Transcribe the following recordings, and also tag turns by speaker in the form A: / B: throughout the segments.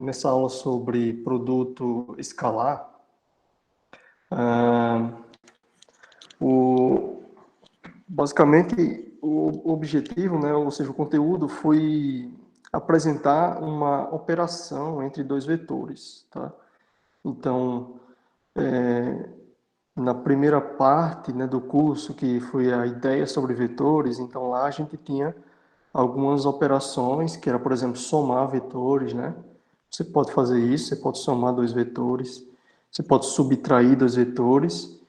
A: nessa aula sobre produto escalar, ah, basicamente o objetivo, né, ou seja, o conteúdo foi apresentar uma operação entre dois vetores, tá? Então, na primeira parte, né, do curso, que foi a ideia sobre vetores, então lá a gente tinha algumas operações, que era, por exemplo, somar vetores, né? Você pode fazer isso, você pode somar dois vetores, você pode subtrair dois vetores,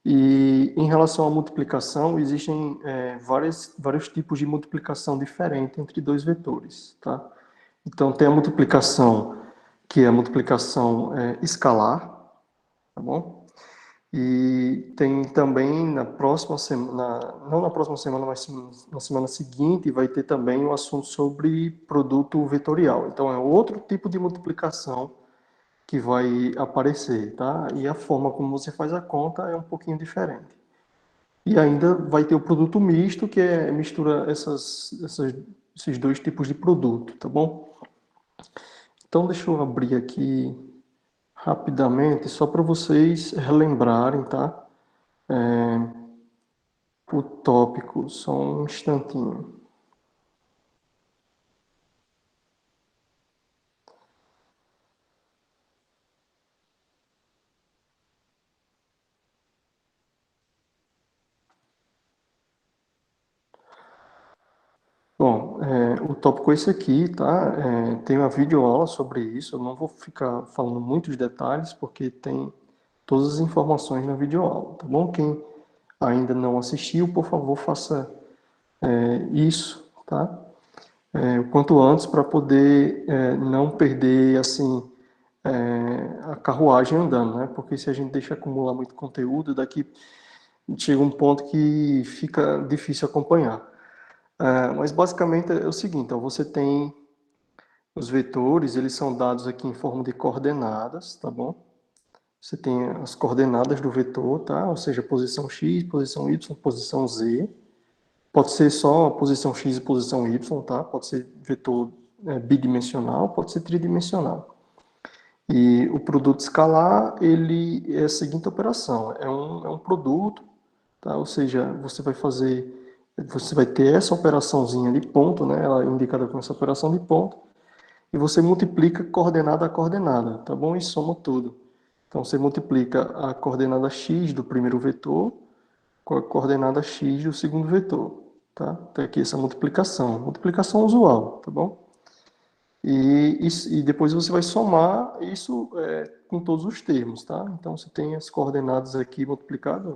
A: e em relação à multiplicação, existem vários tipos de multiplicação diferente entre dois vetores, tá? Então, tem a multiplicação, que é a multiplicação escalar, tá bom? E tem também na próxima semana, não na próxima semana, mas na semana seguinte, vai ter também um assunto sobre produto vetorial. Então, é outro tipo de multiplicação que vai aparecer, tá? E a forma como você faz a conta é um pouquinho diferente. E ainda vai ter o produto misto, que mistura esses dois tipos de produto, tá bom? Então, deixa eu abrir aqui rapidamente, só para vocês relembrarem, tá? O tópico, só um instantinho. Bom, o tópico é esse aqui, tá? Tem uma videoaula sobre isso, eu não vou ficar falando muitos detalhes, porque tem todas as informações na videoaula, tá bom? Quem ainda não assistiu, por favor, faça isso, tá? O quanto antes, para poder não perder, assim, a carruagem andando, né? Porque se a gente deixa acumular muito conteúdo, daqui chega um ponto que fica difícil acompanhar. Mas basicamente é o seguinte, ó, você tem os vetores, eles são dados aqui em forma de coordenadas, tá bom? Você tem as coordenadas do vetor, tá? Ou seja, posição x, posição y, posição z. Pode ser só posição x e posição y, tá? Pode ser vetor bidimensional, pode ser tridimensional. E o produto escalar, ele é a seguinte operação, é um produto, tá? Ou seja, você vai ter essa operaçãozinha de ponto, né? Ela é indicada com essa operação de ponto, e você multiplica coordenada a coordenada, tá bom? E soma tudo. Então, você multiplica a coordenada x do primeiro vetor com a coordenada x do segundo vetor, tá? Então, aqui essa multiplicação usual, tá bom? E depois você vai somar isso com todos os termos, tá? Então, você tem as coordenadas aqui multiplicadas,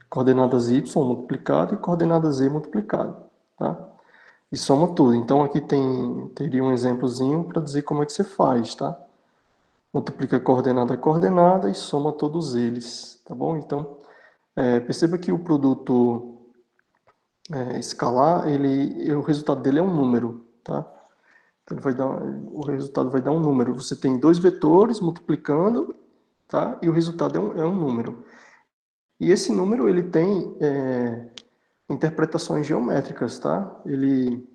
A: coordenadas y multiplicado e coordenadas z multiplicado, tá? E soma tudo. Então, aqui teria um exemplozinho para dizer como é que você faz, tá? Multiplica coordenada a coordenada e soma todos eles, tá bom? Então, perceba que o produto escalar, o resultado dele é um número, tá? Então, o resultado vai dar um número. Você tem dois vetores multiplicando, tá? E o resultado é um número. E esse número, ele tem interpretações geométricas, tá? Ele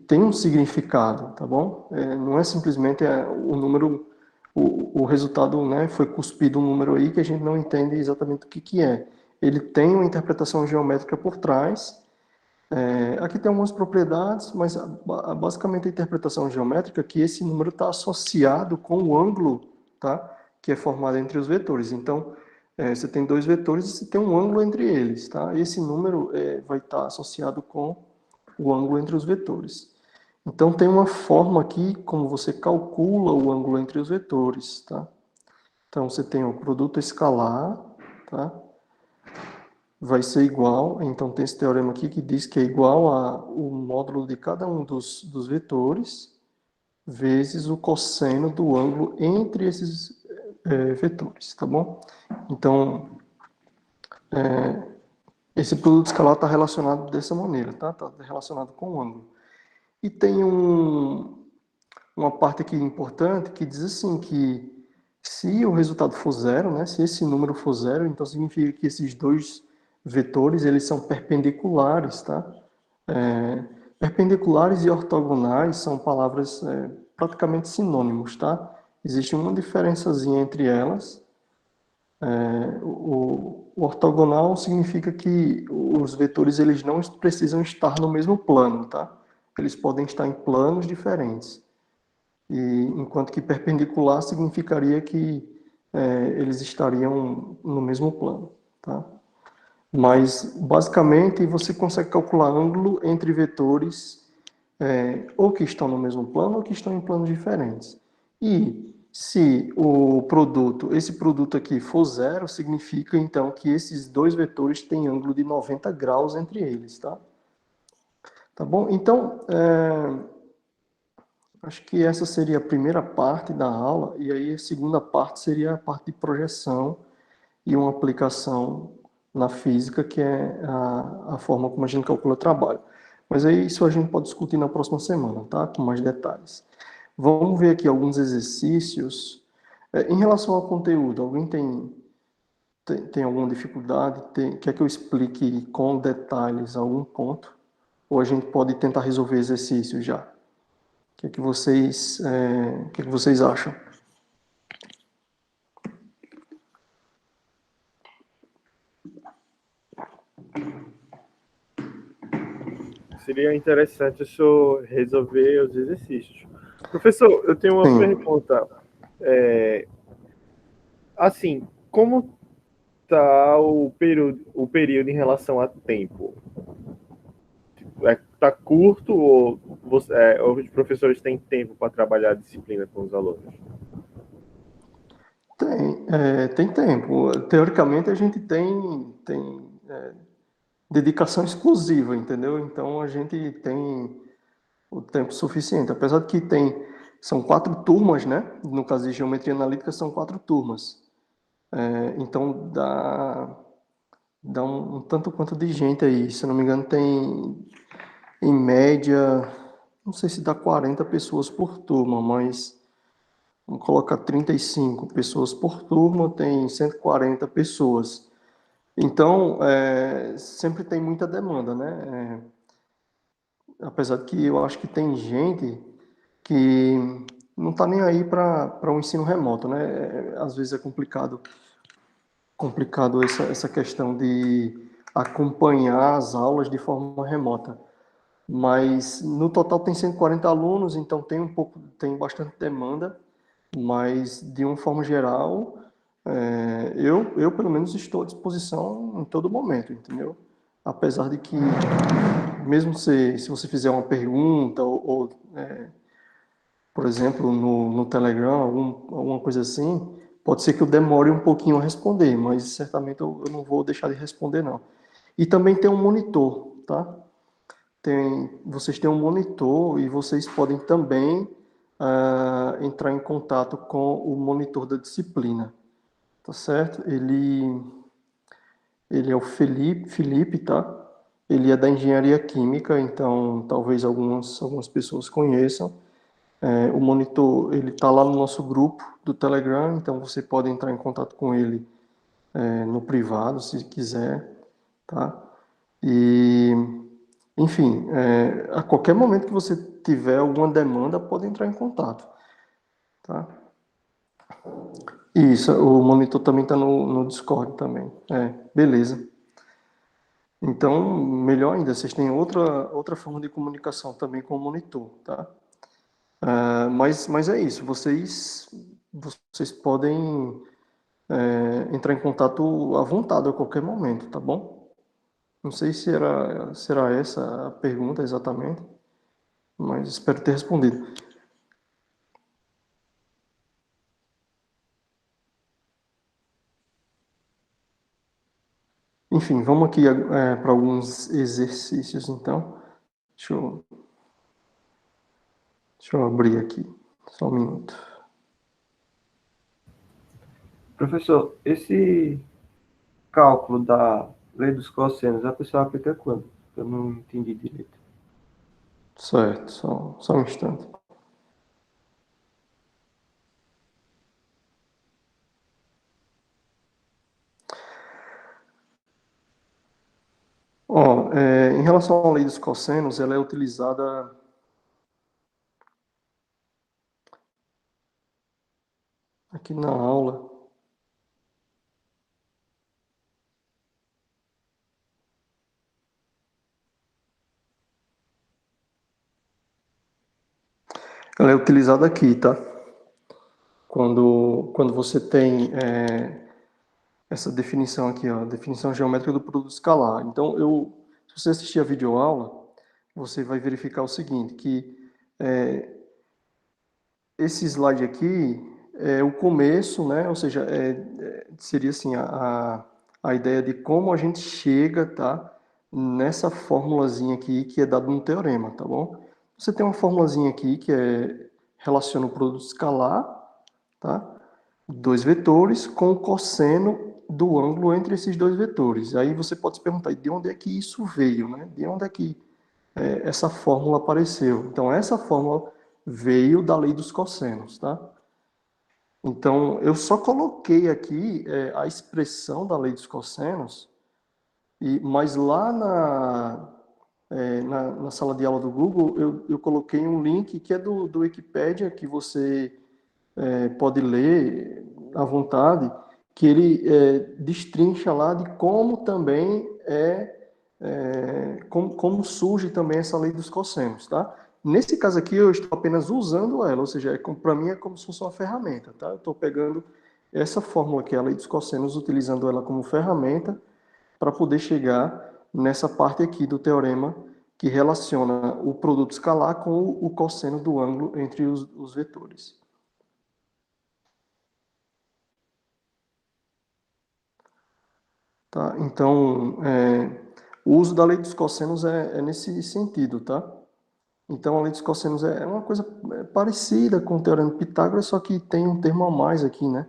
A: tem um significado, tá bom? Não é simplesmente o número, o resultado, né, foi cuspido um número aí que a gente não entende exatamente o que é. Ele tem uma interpretação geométrica por trás. Aqui tem algumas propriedades, mas basicamente a interpretação geométrica é que esse número está associado com o ângulo, tá, que é formado entre os vetores. Então, você tem dois vetores e você tem um ângulo entre eles, tá? Esse número vai estar associado com o ângulo entre os vetores. Então, tem uma forma aqui como você calcula o ângulo entre os vetores, tá? Então, você tem o produto escalar, tá? Vai ser igual, então tem esse teorema aqui que diz que é igual ao módulo de cada um dos vetores vezes o cosseno do ângulo entre esses vetores, tá bom? Então, esse produto escalar está relacionado dessa maneira, tá? Está relacionado com o ângulo. E tem uma parte aqui importante que diz assim que se o resultado for zero, né, se esse número for zero, então significa que esses dois vetores eles são perpendiculares, tá? Perpendiculares e ortogonais são palavras praticamente sinônimos, tá? Existe uma diferençazinha entre elas. O ortogonal significa que os vetores eles não precisam estar no mesmo plano, tá? Eles podem estar em planos diferentes. E enquanto que perpendicular significaria que eles estariam no mesmo plano, tá? Mas basicamente você consegue calcular ângulo entre vetores ou que estão no mesmo plano ou que estão em planos diferentes. E se esse produto aqui for zero, significa então que esses dois vetores têm ângulo de 90 graus entre eles, tá? Tá bom? Então, acho que essa seria a primeira parte da aula, e aí a segunda parte seria a parte de projeção e uma aplicação na física, que é a forma como a gente calcula o trabalho. Mas aí isso a gente pode discutir na próxima semana, tá? Com mais detalhes. Vamos ver aqui alguns exercícios. Em relação ao conteúdo, alguém tem alguma dificuldade? Quer que eu explique com detalhes algum ponto? Ou a gente pode tentar resolver exercícios já? O que é que vocês acham?
B: Seria interessante o senhor resolver os exercícios. Professor, eu tenho uma
A: Sim.
B: pergunta. Assim, como está o período em relação a tempo? Está curto ou os professores têm tempo para trabalhar a disciplina com os alunos?
A: Tem tempo. Teoricamente, a gente tem dedicação exclusiva, entendeu? Então, a gente tem o tempo suficiente. Apesar de que são 4 turmas, né? No caso de geometria analítica, são 4 turmas. Então, dá um tanto quanto de gente aí. Se eu não me engano, tem, em média, não sei se dá 40 pessoas por turma, mas vamos colocar 35 pessoas por turma, tem 140 pessoas. Então, sempre tem muita demanda, né? Apesar de que eu acho que tem gente que não está nem aí para o ensino remoto, né? Às vezes é complicado essa questão de acompanhar as aulas de forma remota. Mas no total tem 140 alunos, então tem bastante demanda, mas de uma forma geral, eu pelo menos estou à disposição em todo momento, entendeu? Apesar de que, mesmo se você fizer uma pergunta, por exemplo, no Telegram, alguma coisa assim, pode ser que eu demore um pouquinho a responder, mas certamente eu não vou deixar de responder, não. E também tem um monitor, tá? Vocês têm um monitor e vocês podem também entrar em contato com o monitor da disciplina, tá certo? Ele é o Felipe, tá? Ele é da engenharia química, então talvez algumas pessoas conheçam. O monitor, ele está lá no nosso grupo do Telegram, então você pode entrar em contato com ele no privado, se quiser, tá? E, enfim, a qualquer momento que você tiver alguma demanda, pode entrar em contato, tá? Isso, o monitor também está no Discord também. Beleza. Então, melhor ainda, vocês têm outra forma de comunicação também com o monitor, tá? Mas é isso, vocês podem entrar em contato à vontade a qualquer momento, tá bom? Não sei se será essa a pergunta exatamente, mas espero ter respondido. Enfim, vamos aqui para alguns exercícios, então. Deixa eu, deixa eu abrir aqui, só um minuto.
B: Professor, esse cálculo da lei dos cossenos, a pessoa aplica quando? Eu não entendi direito.
A: Certo, só um instante. Ó, Em relação à lei dos cossenos, ela é utilizada aqui na aula. Ela é utilizada aqui, tá? Quando você tem essa definição aqui, ó, definição geométrica do produto escalar. Então, se você assistir a videoaula, você vai verificar o seguinte, que esse slide aqui é o começo, né? Ou seja, seria assim a ideia de como a gente chega, tá? Nessa formulazinha aqui que é dada no teorema, tá bom? Você tem uma formulazinha aqui que relaciona o produto escalar, tá? Dois vetores com o cosseno do ângulo entre esses dois vetores. Aí você pode se perguntar, de onde é que isso veio, né? De onde é que essa fórmula apareceu? Então, essa fórmula veio da lei dos cossenos, tá? Então, eu só coloquei aqui a expressão da lei dos cossenos, mas lá na sala de aula do Google, eu coloquei um link que é do Wikipedia, que você pode ler à vontade, que ele destrincha lá de como também como surge também essa lei dos cossenos, tá? Nesse caso aqui, eu estou apenas usando ela, ou seja, para mim é como se fosse uma ferramenta, tá? Eu estou pegando essa fórmula aqui, a lei dos cossenos, utilizando ela como ferramenta para poder chegar nessa parte aqui do teorema que relaciona o produto escalar com o cosseno do ângulo entre os vetores. Tá? Então, o uso da lei dos cossenos é nesse sentido, tá? Então, a lei dos cossenos é uma coisa parecida com o teorema de Pitágoras, só que tem um termo a mais aqui, né?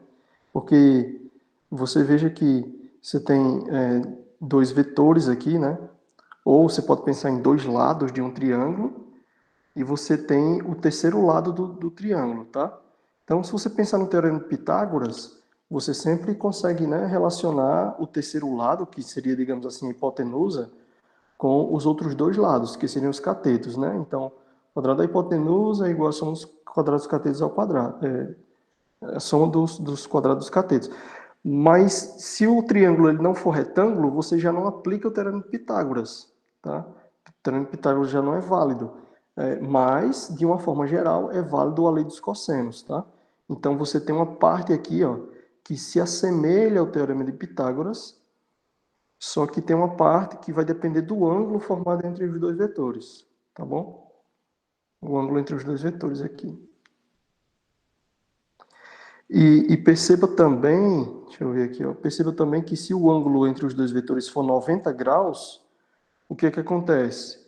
A: Porque você veja que você tem dois vetores aqui, né? Ou você pode pensar em dois lados de um triângulo, e você tem o terceiro lado do triângulo, tá? Então, se você pensar no teorema de Pitágoras, você sempre consegue, né, relacionar o terceiro lado, que seria, digamos assim, a hipotenusa, com os outros dois lados, que seriam os catetos, né? Então, o quadrado da hipotenusa é igual a soma dos quadrados dos catetos ao quadrado, a soma dos quadrados dos catetos. Mas se o triângulo ele não for retângulo, você já não aplica o teorema de Pitágoras, tá? O teorema de Pitágoras já não é válido. Mas, de uma forma geral, é válido a lei dos cossenos, tá? Então, você tem uma parte aqui, ó, que se assemelha ao teorema de Pitágoras, só que tem uma parte que vai depender do ângulo formado entre os dois vetores, tá bom? O ângulo entre os dois vetores aqui. E perceba também, deixa eu ver aqui, ó, perceba também que se o ângulo entre os dois vetores for 90 graus, o que é que acontece?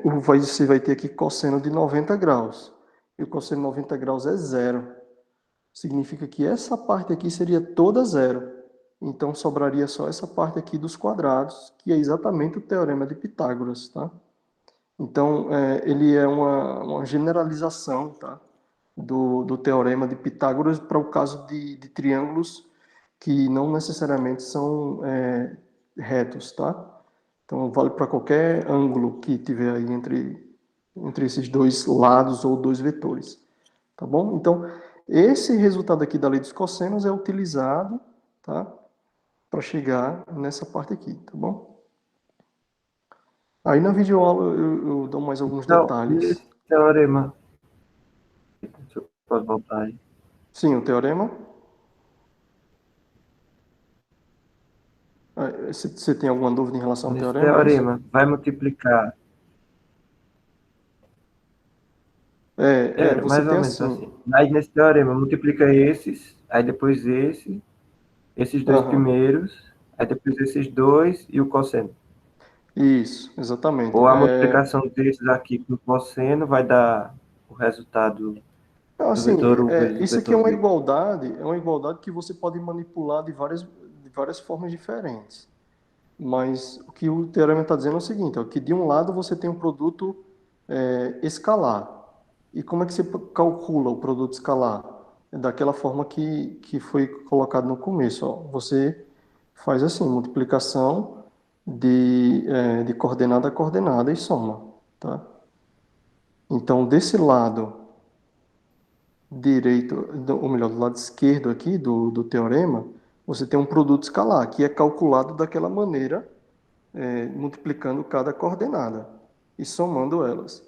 A: Você vai ter aqui cosseno de 90 graus. E o cosseno de 90 graus é zero. Significa que essa parte aqui seria toda zero. Então, sobraria só essa parte aqui dos quadrados, que é exatamente o teorema de Pitágoras, tá? Então, ele é uma generalização, tá? Do teorema de Pitágoras para o caso de triângulos que não necessariamente são retos, tá? Então, vale para qualquer ângulo que tiver aí entre esses dois lados ou dois vetores, tá bom? Então, esse resultado aqui da lei dos cossenos é utilizado, tá? Para chegar nessa parte aqui, tá bom? Aí na videoaula eu dou mais alguns
B: Então, e
A: detalhes.
B: esse teorema? Você pode voltar aí.
A: Sim, o teorema. Você tem alguma dúvida em relação ao
B: Nesse
A: teorema, é isso?
B: teorema, vai multiplicar.
A: Você
B: Mais ou
A: tem
B: menos
A: assim.
B: assim. Aí nesse teorema, multiplica esses, aí depois esses dois
A: Aham,
B: primeiros, aí depois esses dois e o cosseno.
A: isso, exatamente.
B: Ou a multiplicação desses aqui com o cosseno vai dar o resultado
A: Então,
B: do
A: assim,
B: vetor U vezes o
A: isso aqui
B: vetor V.
A: é uma igualdade que você pode manipular de várias formas diferentes. Mas o que o teorema está dizendo é o seguinte, ó, que de um lado você tem um produto escalar. E como é que você calcula o produto escalar? É daquela forma que foi colocado no começo. Ó. Você faz assim, multiplicação de coordenada a coordenada e soma, tá? Então, desse lado direito, ou melhor, do lado esquerdo aqui do teorema, você tem um produto escalar, que é calculado daquela maneira, multiplicando cada coordenada e somando elas.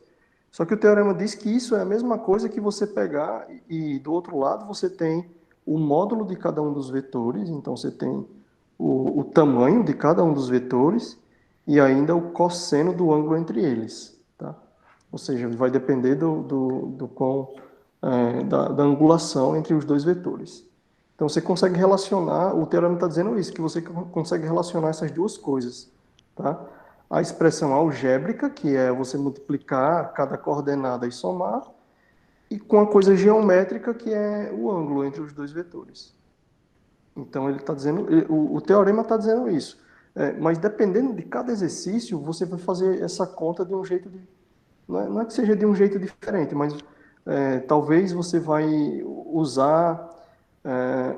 A: Só que o teorema diz que isso é a mesma coisa que você pegar e do outro lado você tem o módulo de cada um dos vetores, então você tem o tamanho de cada um dos vetores e ainda o cosseno do ângulo entre eles, tá? Ou seja, vai depender do quão, da angulação entre os dois vetores. Então você consegue relacionar, o teorema está dizendo isso, que você consegue relacionar essas duas coisas, tá? A expressão algébrica, que é você multiplicar cada coordenada e somar, e com a coisa geométrica, que é o ângulo entre os dois vetores. Então ele está dizendo, o teorema está dizendo isso. Mas dependendo de cada exercício, você vai fazer essa conta de um jeito não é que seja de um jeito diferente, mas talvez você vai usar é,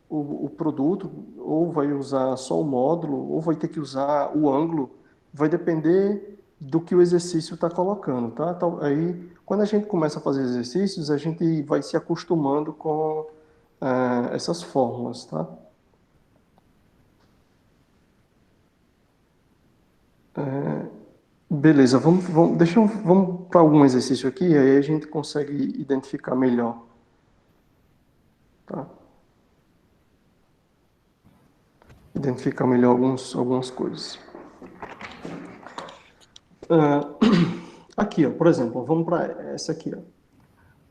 A: o produto, ou vai usar só o módulo, ou vai ter que usar o ângulo, vai depender do que o exercício está colocando, tá? Então, aí, quando a gente começa a fazer exercícios, a gente vai se acostumando com essas fórmulas, tá? Beleza, vamos para algum exercício aqui, aí a gente consegue identificar melhor, tá? Identificar melhor algumas coisas. Aqui, ó, por exemplo, vamos para essa aqui. Ó.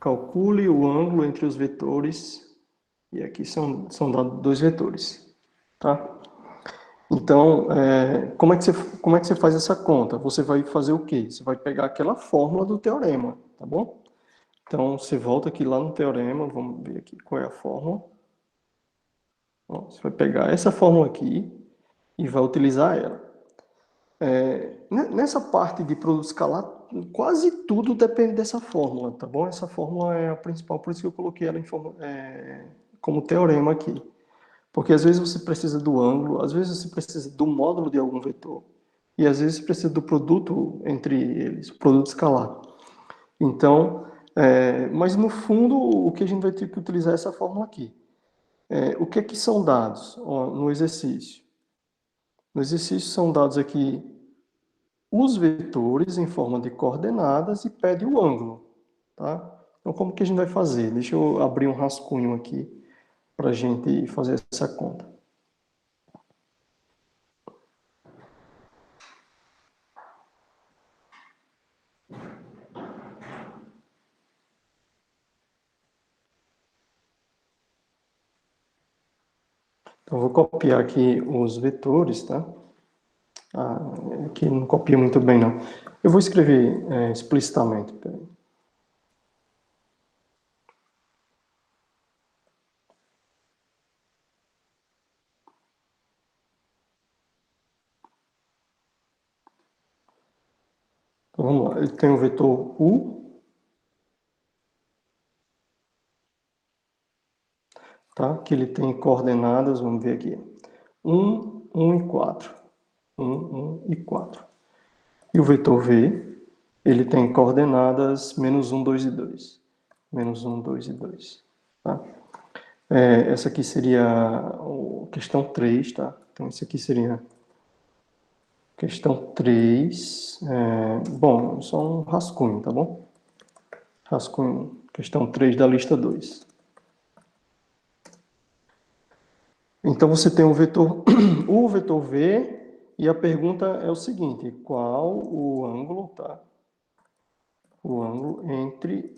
A: Calcule o ângulo entre os vetores, e aqui são dados dois vetores. Tá? Então, como é que você faz essa conta? Você vai fazer o quê? Você vai pegar aquela fórmula do teorema, tá bom? Então, você volta aqui lá no teorema, vamos ver aqui qual é a fórmula. Ó, você vai pegar essa fórmula aqui e vai utilizar ela. Nessa parte de produto escalar, quase tudo depende dessa fórmula, tá bom? Essa fórmula é a principal, por isso que eu coloquei ela como teorema aqui. Porque às vezes você precisa do ângulo, às vezes você precisa do módulo de algum vetor, e às vezes você precisa do produto entre eles, o produto escalar. Então, mas no fundo, o que a gente vai ter que utilizar é essa fórmula aqui. O que é que são dados no exercício? No exercício são dados aqui os vetores em forma de coordenadas e pede o ângulo, tá? Então, como que a gente vai fazer? Deixa eu abrir um rascunho aqui para a gente fazer essa conta. Então, eu vou copiar aqui os vetores, tá? Aqui não copia muito bem, não. Eu vou escrever explicitamente. Peraí. Então, vamos lá. Ele tem o vetor U, tá? Que ele tem coordenadas, vamos ver aqui. 1 e 4. 1 e 4. E o vetor V, ele tem coordenadas -1, 2 e 2. -1, 2 e 2. Tá? Essa aqui seria a questão 3, tá? Então, isso aqui seria questão 3. Bom, só um rascunho, tá bom? Rascunho, questão 3 da lista 2. Então, você tem o vetor, o vetor V, e a pergunta é o seguinte, qual o ângulo, tá? O ângulo entre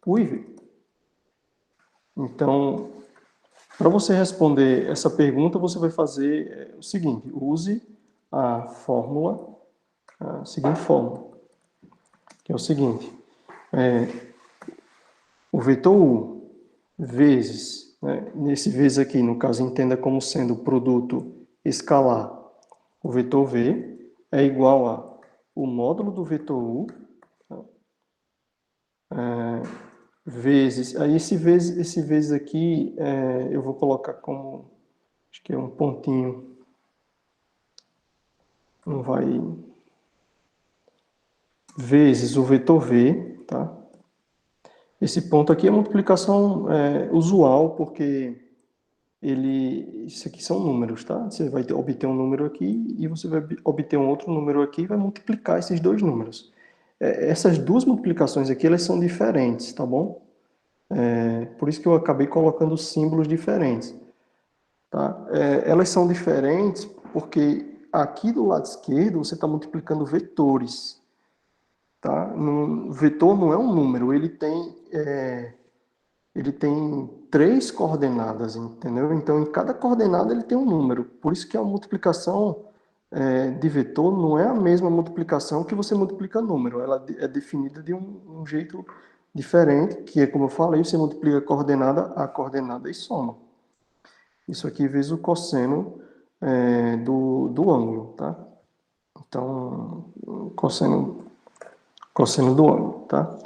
A: U e V. Então, para você responder essa pergunta, você vai fazer o seguinte, use a seguinte fórmula, que é o seguinte, o vetor U vezes, nesse vezes aqui, no caso, entenda como sendo o produto escalar, o vetor V é igual a o módulo do vetor U, vezes, aí esse vezes aqui, eu vou colocar como, acho que é um pontinho, 1 vai vezes o vetor v, tá? Esse ponto aqui é multiplicação usual, porque isso aqui são números, tá? Você vai obter um número aqui e você vai obter um outro número aqui e vai multiplicar esses dois números. Essas duas multiplicações aqui, elas são diferentes, tá bom? Por isso que eu acabei colocando símbolos diferentes, tá? Elas são diferentes porque aqui do lado esquerdo você está multiplicando vetores, tá? Vetor não é um número, ele tem três coordenadas, entendeu? Então, em cada coordenada ele tem um número. Por isso que a multiplicação de vetor não é a mesma multiplicação que você multiplica número. Ela é definida de um jeito diferente, que é como eu falei, você multiplica coordenada a coordenada e soma. Isso aqui vezes o cosseno do ângulo, tá? Então, cosseno do ângulo, tá?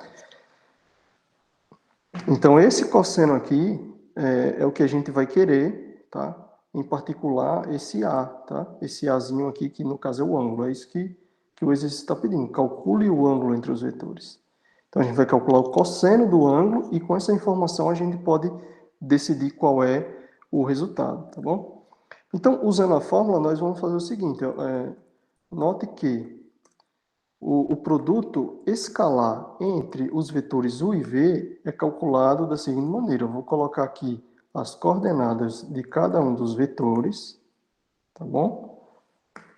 A: Então, esse cosseno aqui é o que a gente vai querer, tá? Em particular, esse A, tá? Esse Azinho aqui, que no caso é o ângulo. É isso que o exercício está pedindo. Calcule o ângulo entre os vetores. Então, a gente vai calcular o cosseno do ângulo e com essa informação a gente pode decidir qual é o resultado, tá bom? Então, usando a fórmula, nós vamos fazer o seguinte. Note que o produto escalar entre os vetores u e v é calculado da seguinte maneira. Eu vou colocar aqui as coordenadas de cada um dos vetores, tá bom?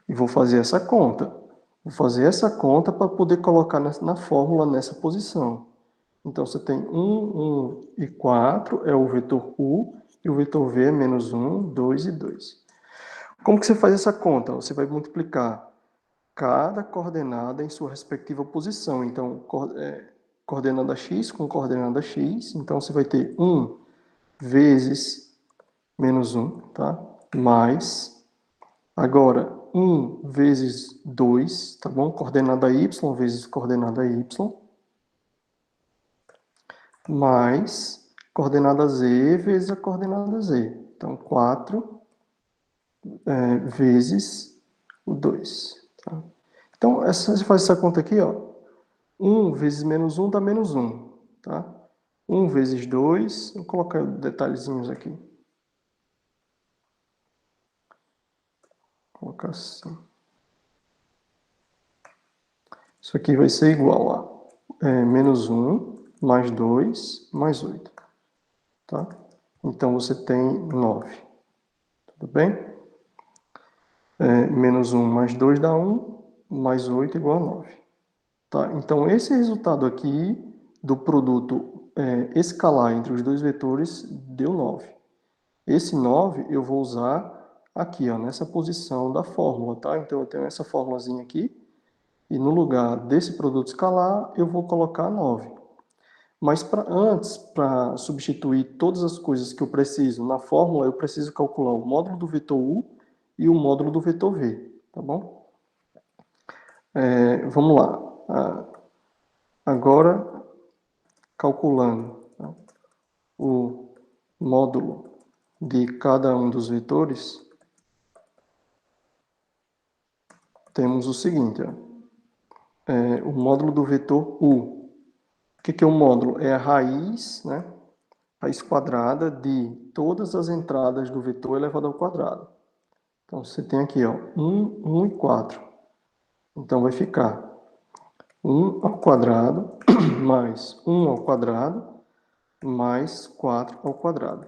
A: E vou fazer essa conta. Vou fazer essa conta para poder colocar na fórmula nessa posição. Então, você tem 1 e 4 é o vetor u, e o vetor v é menos 1, 2 e 2. Como que você faz essa conta? Você vai multiplicar cada coordenada em sua respectiva posição. Então, coordenada x com coordenada x. Então, você vai ter 1 vezes menos 1, tá? Mais, agora, 1 vezes 2, tá bom? Coordenada y vezes coordenada y. Mais, coordenada z vezes a coordenada z. Então, 4 vezes o 2, tá? Então, você faz essa conta aqui, ó. 1 vezes menos 1 dá menos 1, tá? 1 vezes 2, vou colocar detalhezinhos aqui. Vou colocar assim. Isso aqui vai ser igual a menos 1 mais 2 mais 8, tá? Então, você tem 9, tudo bem? Menos 1 mais 2 dá 1, mais 8 igual a 9. Tá? Então, esse resultado aqui do produto escalar entre os dois vetores deu 9. Esse 9 eu vou usar aqui, ó, nessa posição da fórmula, tá? Então, eu tenho essa formulazinha aqui, e no lugar desse produto escalar, eu vou colocar 9. Mas antes, para substituir todas as coisas que eu preciso na fórmula, eu preciso calcular o módulo do vetor u e o módulo do vetor v, tá bom? Vamos lá. Agora, calculando, tá, o módulo de cada um dos vetores, temos o seguinte, ó, o módulo do vetor u. O que é o módulo? É a raiz, né, raiz quadrada de todas as entradas do vetor elevado ao quadrado. Então, você tem aqui, ó, 1 e 4. Então, vai ficar 1 ao quadrado mais 1 ao quadrado mais 4 ao quadrado.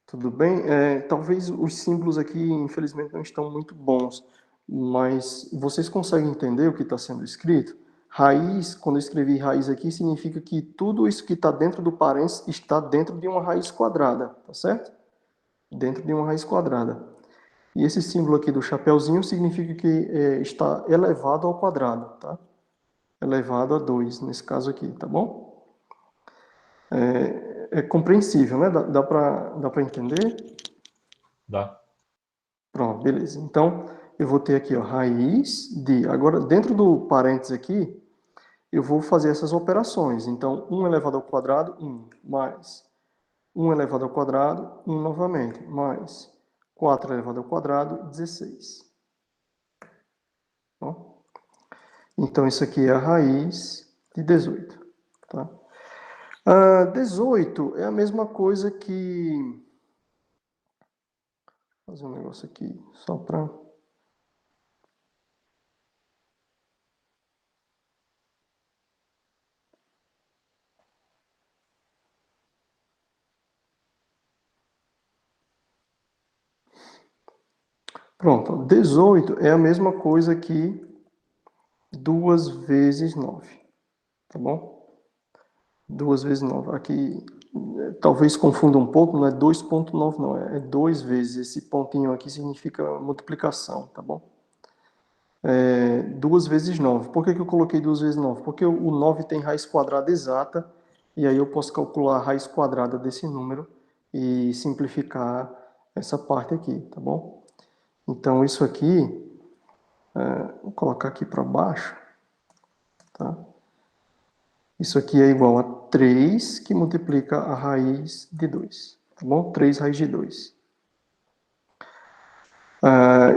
A: Tudo bem? Talvez os símbolos aqui, infelizmente, não estão muito bons, mas vocês conseguem entender o que está sendo escrito? Raiz, quando eu escrevi raiz aqui, significa que tudo isso que está dentro do parênteses está dentro de uma raiz quadrada, tá certo? Dentro de uma raiz quadrada. E esse símbolo aqui do chapeuzinho significa que está elevado ao quadrado, tá? Elevado a 2, nesse caso aqui, tá bom? É compreensível, né? Dá para entender?
C: Dá.
A: Pronto, beleza. Então, eu vou ter aqui, ó, raiz de... Agora, dentro do parênteses aqui, eu vou fazer essas operações. Então, 1 elevado ao quadrado, 1, mais 1 elevado ao quadrado, 1 novamente, mais 4 elevado ao quadrado, 16. Bom, então, isso aqui é a raiz de 18. Tá? 18 é a mesma coisa que... Vou fazer um negócio aqui só para... Pronto, 18 é a mesma coisa que 2 vezes 9, tá bom? 2 vezes 9. Aqui, talvez confunda um pouco, não é 2,9 não, é 2 vezes. Esse pontinho aqui significa multiplicação, tá bom? 2 vezes 9. Por que eu coloquei 2 vezes 9? Porque o 9 tem raiz quadrada exata, e aí eu posso calcular a raiz quadrada desse número e simplificar essa parte aqui, tá bom? Então, isso aqui, vou colocar aqui para baixo, tá? Isso aqui é igual a 3, que multiplica a raiz de 2, tá bom? 3 raiz de 2.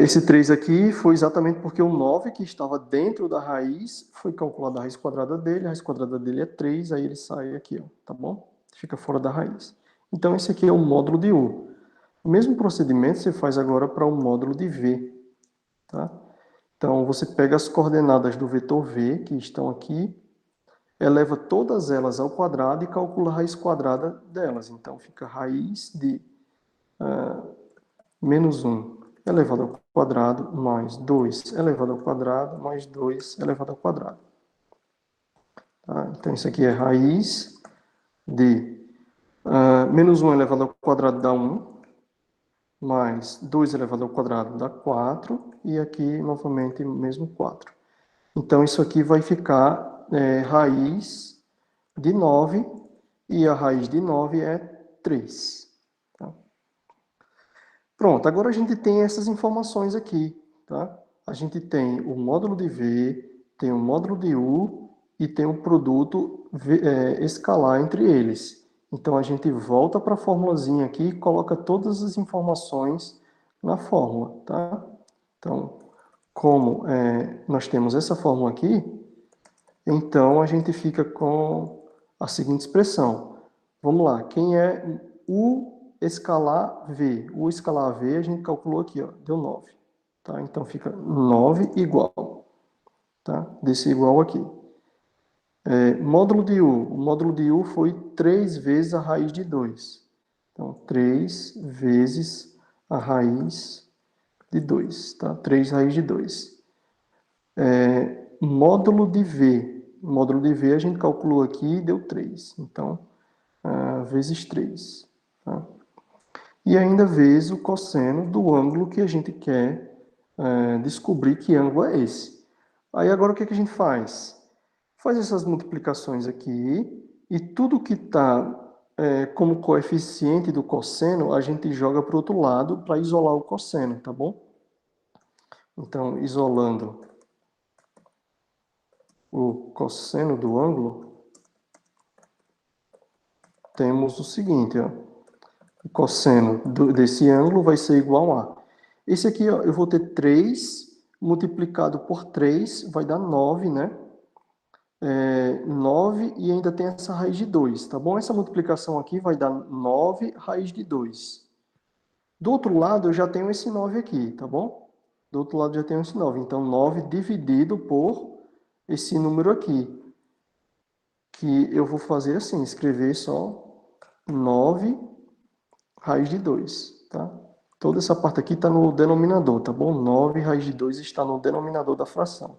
A: Esse 3 aqui foi exatamente porque o 9 que estava dentro da raiz foi calculada a raiz quadrada dele, a raiz quadrada dele é 3, aí ele sai aqui, ó, tá bom? Fica fora da raiz. Então, esse aqui é o módulo de U. O mesmo procedimento você faz agora para o módulo de V, tá? Então, você pega as coordenadas do vetor V, que estão aqui, eleva todas elas ao quadrado e calcula a raiz quadrada delas. Então, fica raiz de menos 1 elevado ao quadrado mais 2 elevado ao quadrado mais 2 elevado ao quadrado. Tá? Então, isso aqui é raiz de menos 1 elevado ao quadrado dá 1, mais 2 elevado ao quadrado dá 4, e aqui, novamente, mesmo 4. Então, isso aqui vai ficar raiz de 9, e a raiz de 9 é 3. Tá? Pronto, agora a gente tem essas informações aqui. Tá? A gente tem o módulo de V, tem o módulo de U e tem o produto escalar entre eles. Então, a gente volta para a formulazinha aqui e coloca todas as informações na fórmula. Tá? Então, como nós temos essa fórmula aqui, então a gente fica com a seguinte expressão. Vamos lá, quem é U escalar V? U escalar V a gente calculou aqui, ó, deu 9. Tá? Então fica 9 igual. Tá? Desse igual aqui. Módulo de U. O módulo de U foi 3 vezes a raiz de 2. Então, 3 vezes a raiz de 2. Tá? 3 raiz de 2. Módulo de V. O módulo de V a gente calculou aqui e deu 3. Então, vezes 3. Tá? E ainda vezes o cosseno do ângulo que a gente quer descobrir que ângulo é esse. Aí agora o que a gente faz? Faz essas multiplicações aqui e tudo que está como coeficiente do cosseno, a gente joga para o outro lado para isolar o cosseno, tá bom? Então, isolando o cosseno do ângulo, temos o seguinte, ó. O cosseno desse ângulo vai ser igual a... Esse aqui, ó, eu vou ter 3 multiplicado por 3, vai dar 9, né? 9 e ainda tem essa raiz de 2, tá bom? Essa multiplicação aqui vai dar 9 raiz de 2. Do outro lado, eu já tenho esse 9 aqui, tá bom? Do outro lado já tenho esse 9. Então, 9 dividido por esse número aqui. Que eu vou fazer assim, escrever só 9 raiz de 2, tá? Toda essa parte aqui está no denominador, tá bom? 9 raiz de 2 está no denominador da fração.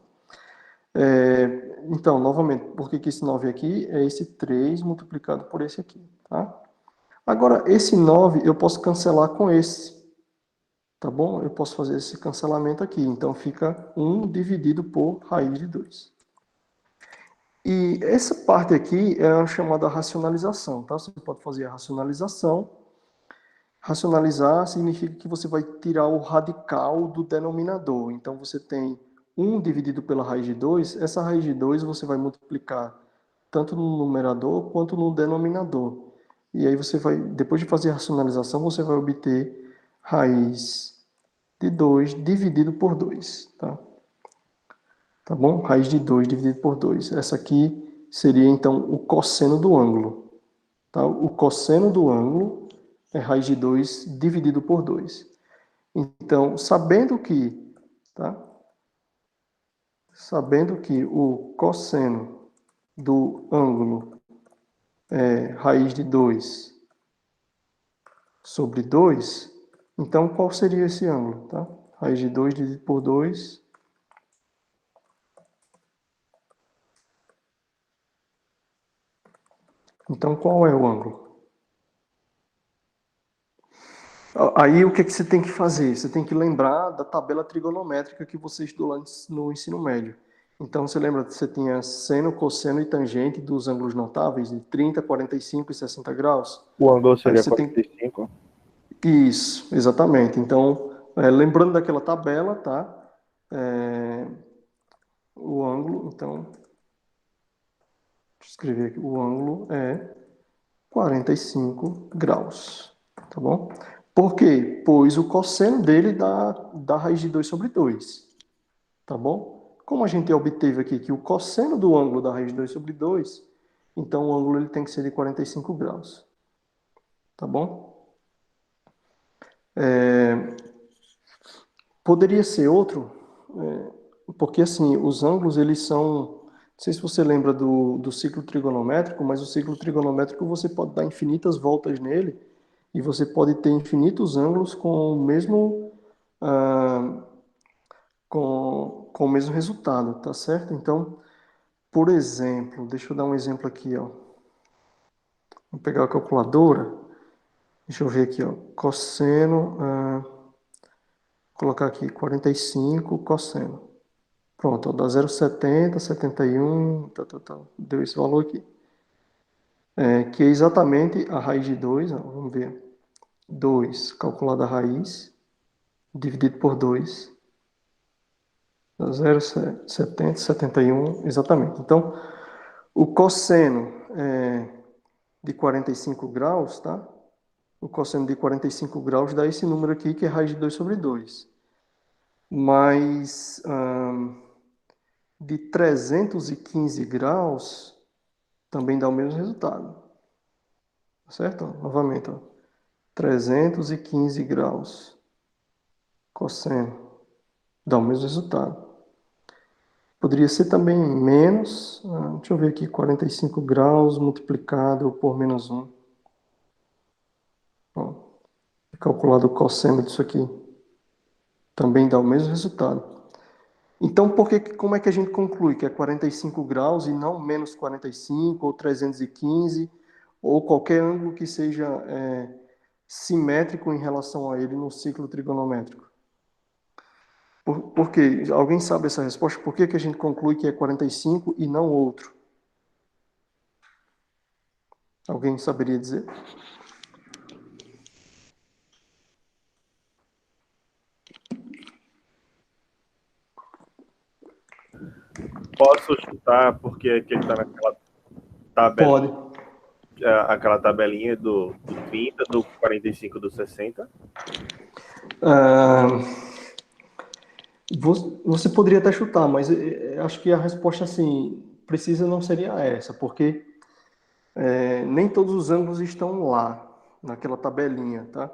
A: Então, novamente, por que esse 9 aqui é esse 3 multiplicado por esse aqui, tá? Agora, esse 9 eu posso cancelar com esse, tá bom? Eu posso fazer esse cancelamento aqui. Então, fica 1 dividido por raiz de 2. E essa parte aqui é a chamada racionalização, tá? Você pode fazer a racionalização. Racionalizar significa que você vai tirar o radical do denominador. Então, você tem 1 dividido pela raiz de 2. Essa raiz de 2 você vai multiplicar tanto no numerador quanto no denominador. E aí você vai, depois de fazer a racionalização, você vai obter raiz de 2 dividido por 2, tá? Tá bom? Raiz de 2 dividido por 2. Essa aqui seria, então, o cosseno do ângulo. Tá? O cosseno do ângulo é raiz de 2 dividido por 2. Então, tá? Sabendo que o cosseno do ângulo é raiz de 2 sobre 2, então qual seria esse ângulo? Tá? Raiz de 2 dividido por 2. Então, qual é o ângulo? Aí, o que você tem que fazer? Você tem que lembrar da tabela trigonométrica que você estudou lá no ensino médio. Então, você lembra que você tinha seno, cosseno e tangente dos ângulos notáveis de 30, 45 e 60 graus?
B: O ângulo
A: Aí
B: seria
A: você tem...
B: 45.
A: Isso, exatamente. Então, lembrando daquela tabela, tá? O ângulo, então, deixa eu escrever aqui, o ângulo é 45 graus, tá bom? Por quê? Pois o cosseno dele dá raiz de 2 sobre 2, tá bom? Como a gente obteve aqui que o cosseno do ângulo dá raiz de 2 sobre 2, então o ângulo ele tem que ser de 45 graus, tá bom? Poderia ser outro, porque assim, os ângulos eles são... Não sei se você lembra do ciclo trigonométrico, mas o ciclo trigonométrico você pode dar infinitas voltas nele e você pode ter infinitos ângulos com o mesmo, ah, com o mesmo resultado, tá certo? Então, por exemplo, deixa eu dar um exemplo aqui, ó. Vou pegar a calculadora, deixa eu ver aqui, ó. Cosseno, colocar aqui 45 cosseno. Pronto, ó, dá 0,70, 71, deu esse valor aqui. Que é exatamente a raiz de 2, ó, vamos ver. 2 calculada a raiz, dividido por 2, dá 0,70, 71, exatamente. Então, o cosseno de 45 graus, tá? O cosseno de 45 graus dá esse número aqui, que é raiz de 2 sobre 2. Mas de 315 graus também dá o mesmo resultado. Certo? Novamente, ó. 315 graus cosseno dá o mesmo resultado. Poderia ser também menos, deixa eu ver aqui, 45 graus multiplicado por menos 1. Ó, calculado o cosseno disso aqui. Também dá o mesmo resultado. Então, como é que a gente conclui que é 45 graus e não menos 45 ou 315 ou qualquer ângulo que seja simétrico em relação a ele no ciclo trigonométrico? Por quê? Alguém sabe essa resposta? Por que a gente conclui que é 45 e não outro? Alguém saberia dizer?
B: Posso chutar porque aqui ele está naquela
A: Pode.
B: tabelinha, aquela tabelinha do 30, do 45, do 60?
A: Ah, você poderia até chutar, mas acho que a resposta, assim, precisa não seria essa, porque nem todos os ângulos estão lá, naquela tabelinha, tá?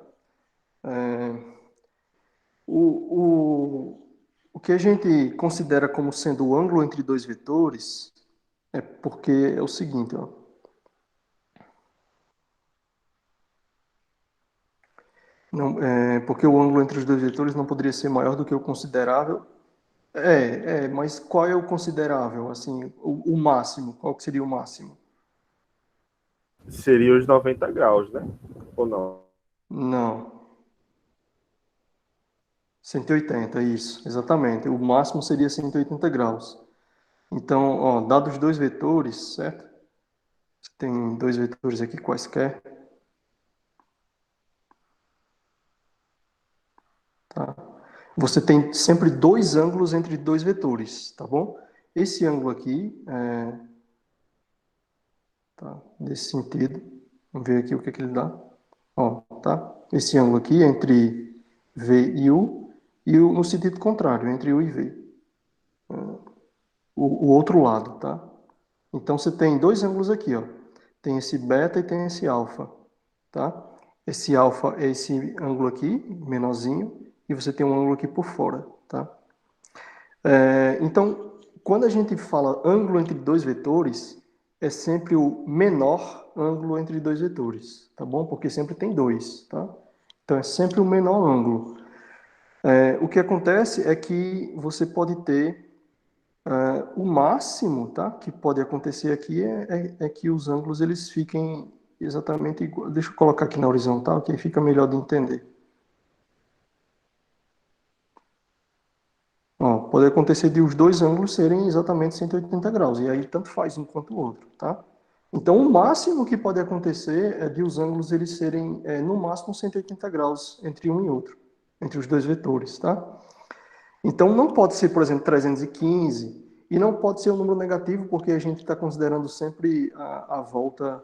A: O que a gente considera como sendo o ângulo entre dois vetores é porque é o seguinte, ó. Não, porque o ângulo entre os dois vetores não poderia ser maior do que o considerável. Mas qual é o considerável? Assim, o máximo, qual que seria o máximo?
B: Seria os 90 graus, né? Ou não?
A: Não. 180, isso, exatamente. O máximo seria 180 graus. Então, ó, dados dois vetores, certo? Você tem dois vetores aqui quaisquer, tá? Você tem sempre dois ângulos entre dois vetores, tá bom? Esse ângulo aqui, tá? Nesse sentido, vamos ver aqui o que ele dá. Ó, tá? Esse ângulo aqui entre V e U no sentido contrário, entre U e V. O outro lado, tá? Então você tem dois ângulos aqui, ó. Tem esse beta e tem esse alfa, tá? Esse alfa é esse ângulo aqui, menorzinho, e você tem um ângulo aqui por fora, tá? Então, quando a gente fala ângulo entre dois vetores, é sempre o menor ângulo entre dois vetores, tá bom? Porque sempre tem dois, tá? Então é sempre o menor ângulo. O que acontece é que você pode ter o máximo, tá? Que pode acontecer aqui é que os ângulos eles fiquem exatamente igual. Deixa eu colocar aqui na horizontal, que aí fica melhor de entender. Ó, pode acontecer de os dois ângulos serem exatamente 180 graus, e aí tanto faz um quanto o outro, tá? Então, o máximo que pode acontecer é de os ângulos eles serem, no máximo, 180 graus entre um e outro, entre os dois vetores, tá? Então, não pode ser, por exemplo, 315, e não pode ser um número negativo, porque a gente está considerando sempre a volta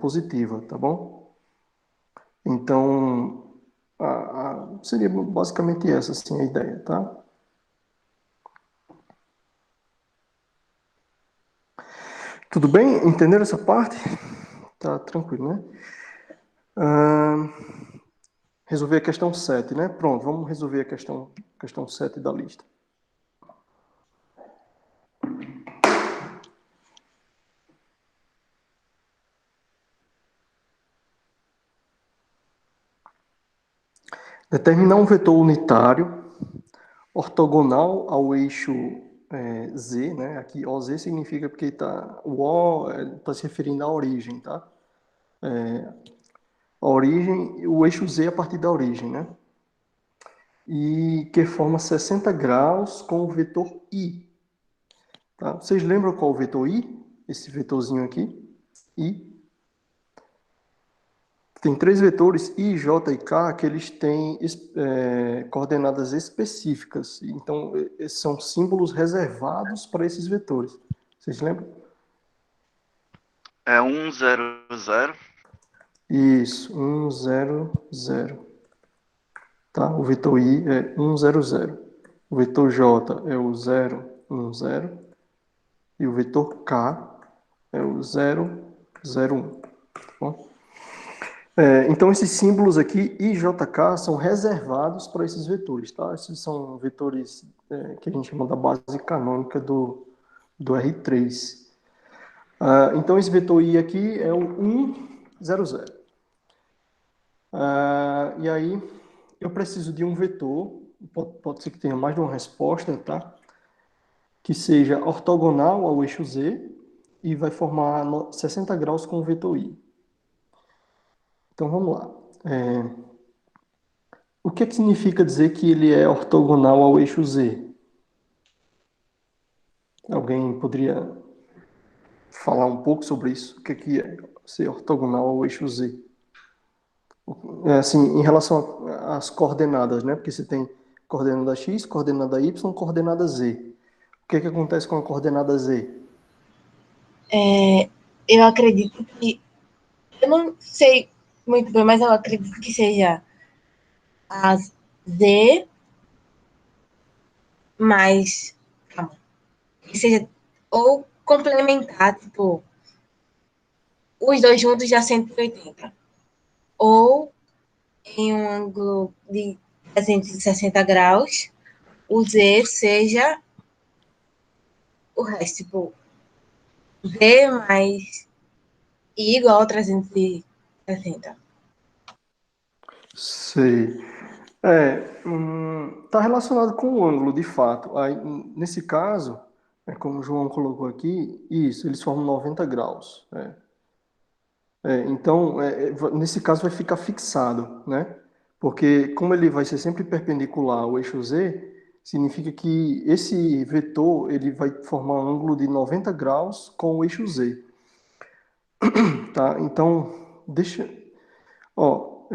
A: positiva, tá bom? Então, seria basicamente essa, assim, a ideia, tá? Tudo bem? Entenderam essa parte? Tá tranquilo, né? Resolver a questão 7, né? Pronto, vamos resolver a questão 7 da lista. Determinar um vetor unitário ortogonal ao eixo Z, né? Aqui OZ significa porque o O está se referindo à origem, tá? A origem, o eixo Z a partir da origem, né? E que forma 60 graus com o vetor I. Tá? Vocês lembram qual o vetor I? Esse vetorzinho aqui? I. Tem três vetores, I, J e K, que eles têm coordenadas específicas. Então, são símbolos reservados para esses vetores. Vocês lembram?
C: É 100.
A: Isso, 1, 0, 0. Tá? O vetor I é 1, 0, 0. O vetor J é o 0, 1, 0. E o vetor K é o 0, 0, 1. Tá bom? Então, esses símbolos aqui, I, J, K, são reservados para esses vetores, tá? Esses são vetores que a gente chama da base canônica do R3. Então, esse vetor I aqui é o 1, 0, 0. E aí, eu preciso de um vetor, pode ser que tenha mais de uma resposta, tá? Que seja ortogonal ao eixo Z e vai formar 60 graus com o vetor I. Então, vamos lá. O que significa dizer que ele é ortogonal ao eixo Z? Alguém poderia falar um pouco sobre isso? O que é ser ortogonal ao eixo Z? Assim, em relação às coordenadas, né? Porque você tem coordenada x, coordenada y, coordenada z. O que acontece com a coordenada z?
D: Eu acredito que. Eu não sei muito bem, mas eu acredito que seja a Z mais. Calma. Que seja. Ou complementar, tipo, os dois juntos dá 180. Ou em um ângulo de 360 graus, o Z seja o resto, tipo, Z mais I igual a 360.
A: Sei. Tá relacionado com o ângulo, de fato. Aí, nesse caso, como o João colocou aqui, isso, eles formam 90 graus. Então, nesse caso vai ficar fixado, né? Porque como ele vai ser sempre perpendicular ao eixo Z, significa que esse vetor ele vai formar um ângulo de 90 graus com o eixo Z, tá? Então, deixa... Ó,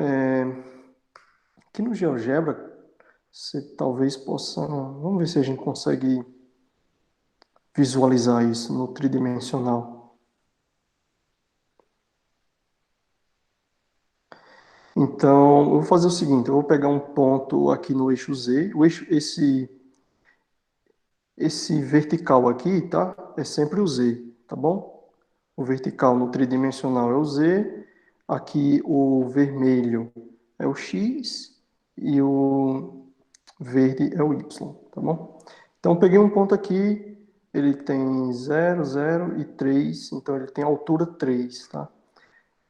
A: aqui no GeoGebra, você talvez possa... Vamos ver se a gente consegue visualizar isso no tridimensional. Então, eu vou fazer o seguinte, eu vou pegar um ponto aqui no eixo Z, esse vertical aqui, tá? É sempre o Z, tá bom? O vertical no tridimensional é o Z, aqui o vermelho é o X e o verde é o Y, tá bom? Então, eu peguei um ponto aqui, ele tem 0, 0 e 3, então ele tem altura 3, tá?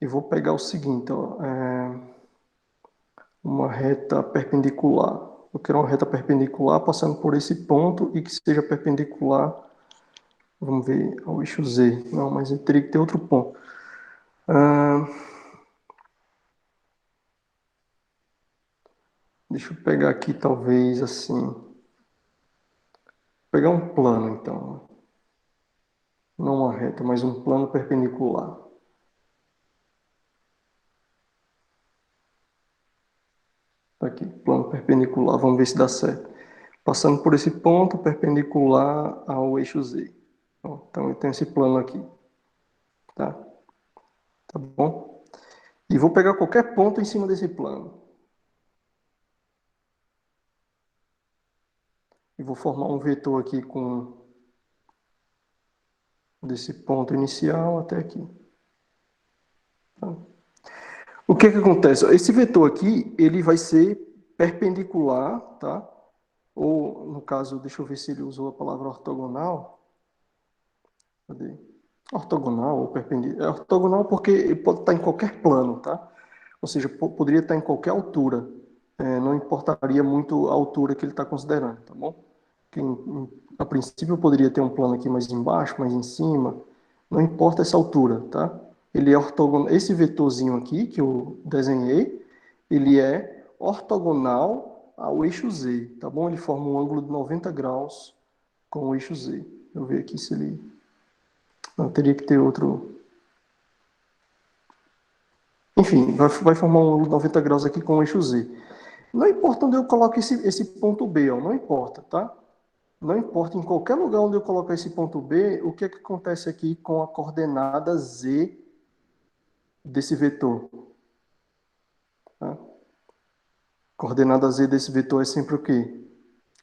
A: E vou pegar o seguinte, ó, uma reta perpendicular. Eu quero uma reta perpendicular passando por esse ponto e que seja perpendicular, vamos ver, ao eixo Z. Não, mas eu teria que ter outro ponto. Deixa eu pegar aqui, talvez, assim. Vou pegar um plano, então. Não uma reta, mas um plano perpendicular. Tá aqui, plano perpendicular. Vamos ver se dá certo. Passando por esse ponto perpendicular ao eixo Z. Então, eu tenho esse plano aqui. Tá? Tá bom? E vou pegar qualquer ponto em cima desse plano. E vou formar um vetor aqui com desse ponto inicial até aqui. Tá? O que que acontece? Esse vetor aqui, ele vai ser perpendicular, tá? Ou, no caso, deixa eu ver se ele usou a palavra ortogonal. Cadê? Ortogonal ou perpendicular. É ortogonal porque ele pode estar em qualquer plano, tá? Ou seja, poderia estar em qualquer altura. Não importaria muito a altura que ele está considerando, tá bom? Que, a princípio, eu poderia ter um plano aqui mais embaixo, mais em cima. Não importa essa altura, tá? Ele é ortogonal. Esse vetorzinho aqui que eu desenhei, ele é ortogonal ao eixo Z, tá bom? Ele forma um ângulo de 90 graus com o eixo Z. Deixa eu ver aqui se ele... Não, teria que ter outro... Enfim, vai formar um ângulo de 90 graus aqui com o eixo Z. Não importa onde eu coloque esse ponto B, ó, não importa, tá? Não importa, em qualquer lugar onde eu colocar esse ponto B, o que é que acontece aqui com a coordenada Z desse vetor? Tá? Coordenada Z desse vetor é sempre o quê?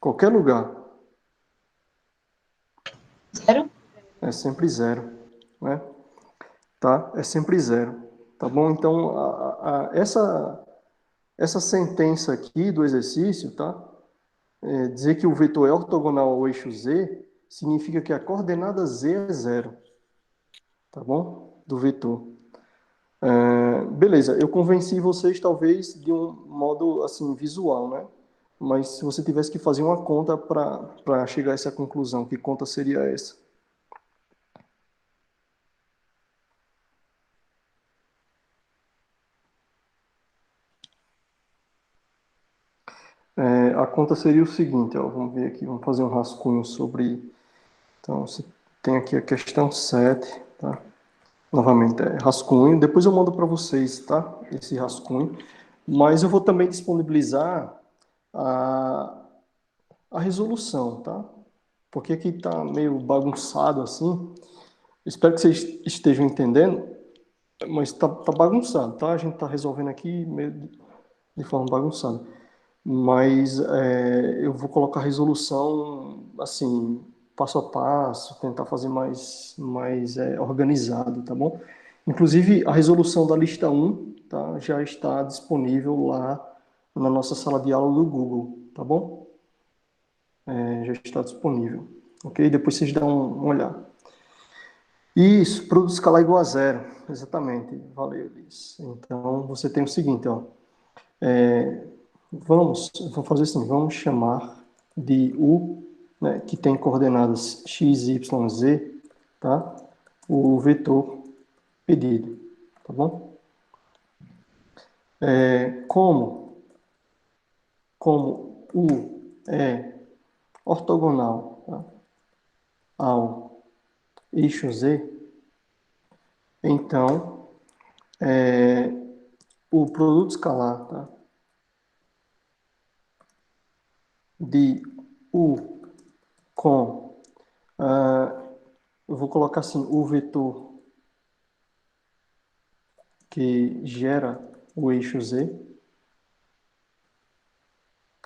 A: Qualquer lugar.
D: Zero?
A: É sempre zero, né? Tá? É sempre zero. Tá bom? Então, essa sentença aqui do exercício, tá? Dizer que o vetor é ortogonal ao eixo Z, significa que a coordenada Z é zero. Tá bom? Do vetor. Beleza, eu convenci vocês talvez de um modo assim visual, né? Mas se você tivesse que fazer uma conta para chegar a essa conclusão, que conta seria essa? A conta seria o seguinte, ó, vamos ver aqui, vamos fazer um rascunho sobre... Então, você tem aqui a questão 7, tá? Novamente, é rascunho, depois eu mando para vocês, tá? Esse rascunho. Mas eu vou também disponibilizar a, a resolução, tá? Porque aqui está meio bagunçado assim. Espero que vocês estejam entendendo, mas tá bagunçado, tá? A gente está resolvendo aqui meio de forma bagunçada. Mas eu vou colocar a resolução, assim, passo a passo, tentar fazer mais organizado, tá bom? Inclusive, a resolução da lista 1, tá, já está disponível lá na nossa sala de aula do Google, tá bom? Já está disponível, ok? Depois vocês dão uma olhada. Isso, produto escalar igual a zero, exatamente, valeu, Liz. Então, você tem o seguinte, ó, vamos fazer assim, vamos chamar de U, né, que tem coordenadas x, y, z, tá? O vetor pedido, tá bom? Como U é ortogonal, tá, ao eixo Z, então o produto escalar, tá, de U com, eu vou colocar assim, o vetor que gera o eixo Z.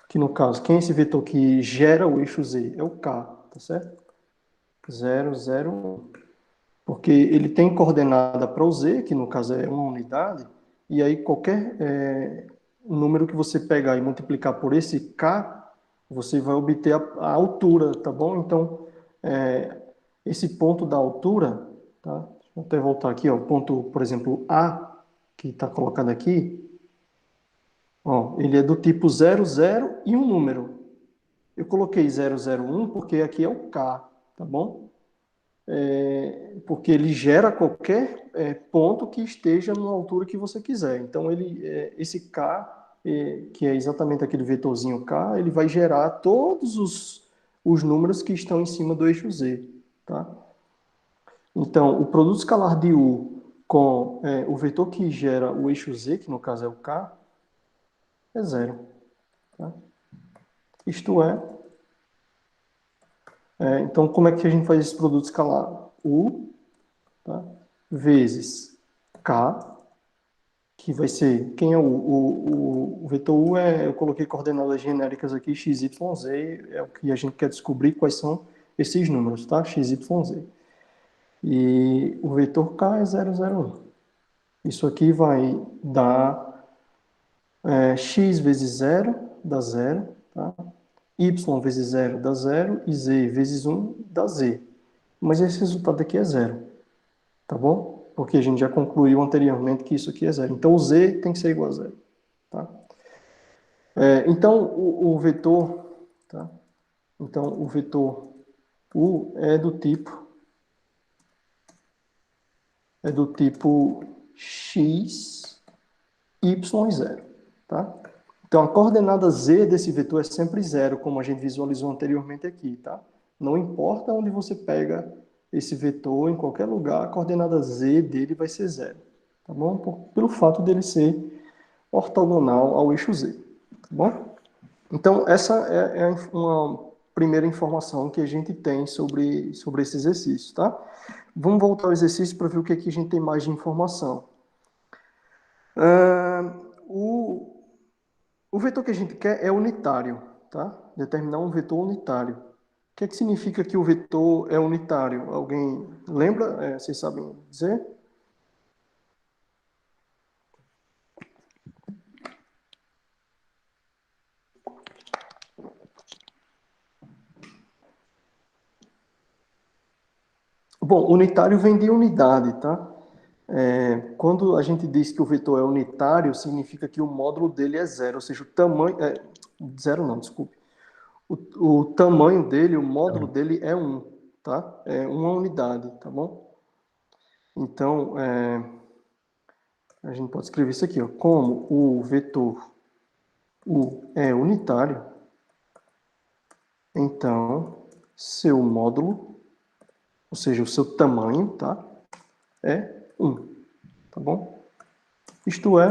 A: Que no caso, quem é esse vetor que gera o eixo Z? É o K, tá certo? 0, 0, 1. Porque ele tem coordenada para o Z, que no caso é uma unidade, e aí qualquer número que você pegar e multiplicar por esse K, você vai obter a altura, tá bom? Então, esse ponto da altura, tá? Deixa eu até voltar aqui, ó, o ponto, por exemplo, A, que está colocado aqui, ó, ele é do tipo 0, 0 e um número. Eu coloquei 001 porque aqui é o K, tá bom? Porque ele gera qualquer ponto que esteja numa altura que você quiser. Então, esse K, que é exatamente aquele vetorzinho K, ele vai gerar todos os números que estão em cima do eixo Z. Tá? Então, o produto escalar de U com o vetor que gera o eixo Z, que no caso é o K, é zero. Tá? Isto então, como é que a gente faz esse produto escalar? U, tá? Vezes K, que vai ser, quem é o vetor U, eu coloquei coordenadas genéricas aqui, x, y, z, é o que a gente quer descobrir quais são esses números, tá? X, y, z. E o vetor K é 001. Isso aqui vai dar x vezes 0, dá 0, tá? Y vezes 0 dá 0 e z vezes 1 dá z. Mas esse resultado aqui é 0, tá bom? Porque a gente já concluiu anteriormente que isso aqui é 0. Então, o z tem que ser igual a 0, tá? Então, o vetor, tá? Então, o vetor U é do tipo x, y, 0, tá? Então, a coordenada z desse vetor é sempre 0, como a gente visualizou anteriormente aqui, tá? Não importa onde você pega esse vetor, em qualquer lugar, a coordenada z dele vai ser 0, tá bom? Pelo fato dele ser ortogonal ao eixo z, tá bom? Então, essa é uma primeira informação que a gente tem sobre esse exercício, tá? Vamos voltar ao exercício para ver o que aqui a gente tem mais de informação. O vetor que a gente quer é unitário, tá? Determinar um vetor unitário. O que é que significa que o vetor é unitário? Alguém lembra? Vocês sabem dizer? Bom, unitário vem de unidade, tá? Quando a gente diz que o vetor é unitário, significa que o módulo dele é zero, ou seja, o tamanho... zero não, desculpe. O tamanho dele, o módulo dele é 1, tá? É uma unidade, tá bom? Então, a gente pode escrever isso aqui, ó. Como o vetor U é unitário, então, seu módulo, ou seja, o seu tamanho, tá? É 1, tá bom? Isto é,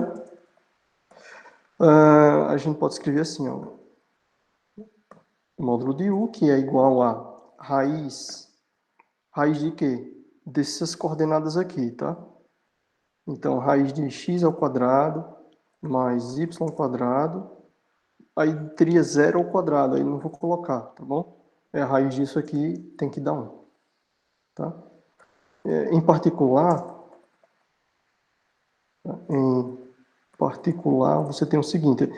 A: a gente pode escrever assim, ó. O módulo de U, que é igual a raiz de quê? Dessas coordenadas aqui, tá? Então, raiz de x ao quadrado mais y ao quadrado, aí teria 0 ao quadrado, aí não vou colocar, tá bom? A raiz disso aqui tem que dar 1, tá? Em particular, você tem o seguinte,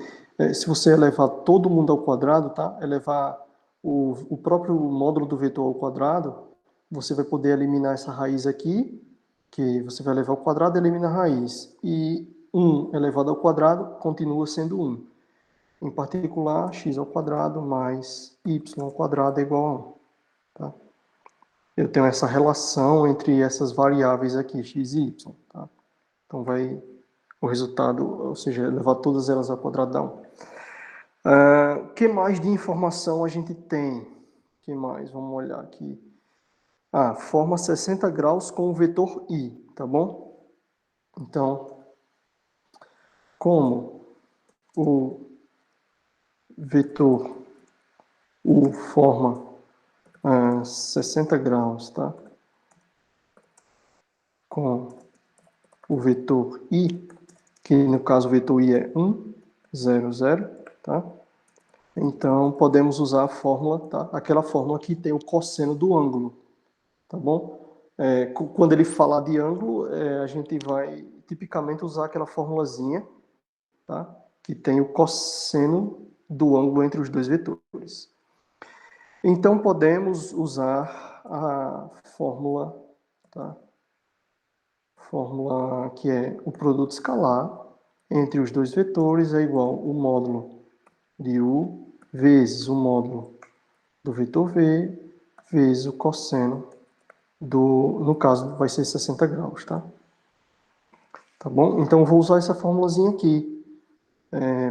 A: se você elevar todo mundo ao quadrado, tá? Elevar o próprio módulo do vetor ao quadrado, você vai poder eliminar essa raiz aqui, que você vai levar ao quadrado e elimina a raiz. E 1 elevado ao quadrado continua sendo 1. Em particular, x ao quadrado mais y ao quadrado é igual a 1. Tá? Eu tenho essa relação entre essas variáveis aqui, x e y. Tá? Então, o resultado, ou seja, levar todas elas ao quadrado dá 1. O que mais de informação a gente tem? O que mais? Vamos olhar aqui. Forma 60 graus com o vetor i, tá bom? Então, como o vetor U forma 60 graus, tá? Com o vetor I, que no caso o vetor I é 1, 0, 0, tá? Então, podemos usar a fórmula, tá? Aquela fórmula que tem o cosseno do ângulo, tá bom? Quando ele falar de ângulo, a gente vai tipicamente usar aquela formulazinha, tá? Que tem o cosseno do ângulo entre os dois vetores. Então, podemos usar a fórmula, tá? Fórmula que é o produto escalar entre os dois vetores é igual o módulo de U vezes o módulo do vetor V vezes o cosseno no caso, vai ser 60 graus, tá? Tá bom? Então, eu vou usar essa formulazinha aqui,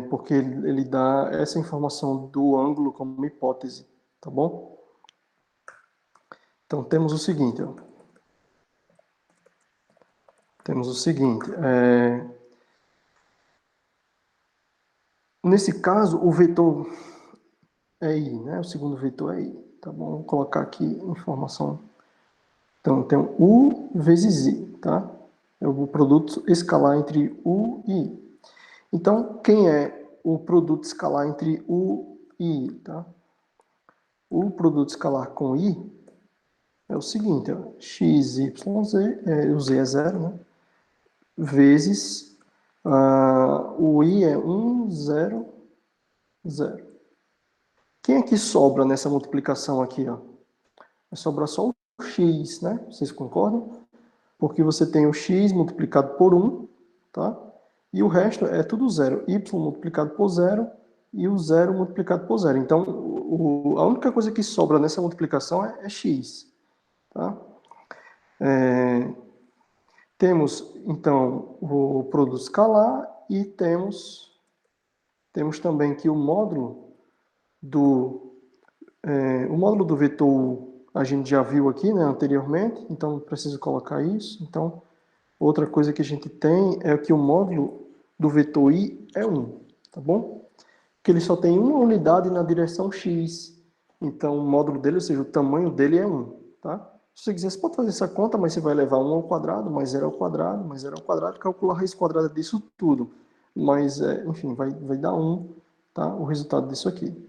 A: porque ele dá essa informação do ângulo como hipótese, tá bom? Então, temos o seguinte, ó. Temos o seguinte, nesse caso, o vetor é I, né? O segundo vetor é I, tá bom? Vou colocar aqui informação. Então, tem U vezes I, tá? É o produto escalar entre U e I. Então, quem é o produto escalar entre U e I, tá? O produto escalar com I é o seguinte, ó, x, y, z, o z é 0, né? Vezes o I é 1, 0, 0. Quem é que sobra nessa multiplicação aqui, ó? Vai sobrar só o x, né? Vocês concordam? Porque você tem o x multiplicado por 1, tá? E o resto é tudo zero. Y multiplicado por 0 e o 0 multiplicado por 0. Então, a única coisa que sobra nessa multiplicação é x, tá? Temos, então, o produto escalar e temos também que o módulo do vetor U a gente já viu aqui, né, anteriormente, então não preciso colocar isso. Então, outra coisa que a gente tem é que o módulo do vetor I é 1, tá bom? Que ele só tem uma unidade na direção x. Então, o módulo dele, ou seja, o tamanho dele é 1, tá? Se você quiser, você pode fazer essa conta, mas você vai levar 1 ao quadrado, mais 0 ao quadrado, mais 0 ao quadrado, calcular a raiz quadrada disso tudo. Mas, enfim, vai dar 1, tá? O resultado disso aqui.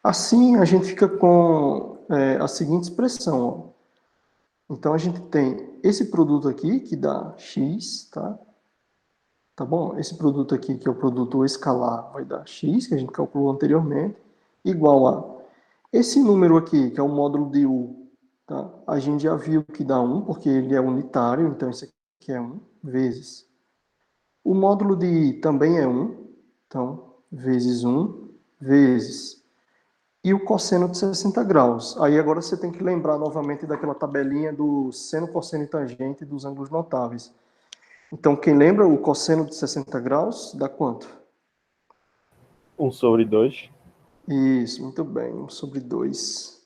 A: Assim, a gente fica com a seguinte expressão, ó. Então, a gente tem esse produto aqui, que dá x, tá? Tá bom? Esse produto aqui, que é o produto escalar, vai dar x, que a gente calculou anteriormente, igual a esse número aqui, que é o módulo de U, tá? A gente já viu que dá 1, porque ele é unitário, então isso aqui é 1, vezes. O módulo de I também é 1, então, vezes 1, vezes. E o cosseno de 60 graus. Aí agora você tem que lembrar novamente daquela tabelinha do seno, cosseno e tangente dos ângulos notáveis. Então, quem lembra, o cosseno de 60 graus dá quanto?
B: 1 sobre 2.
A: Isso, muito bem, 1 sobre 2.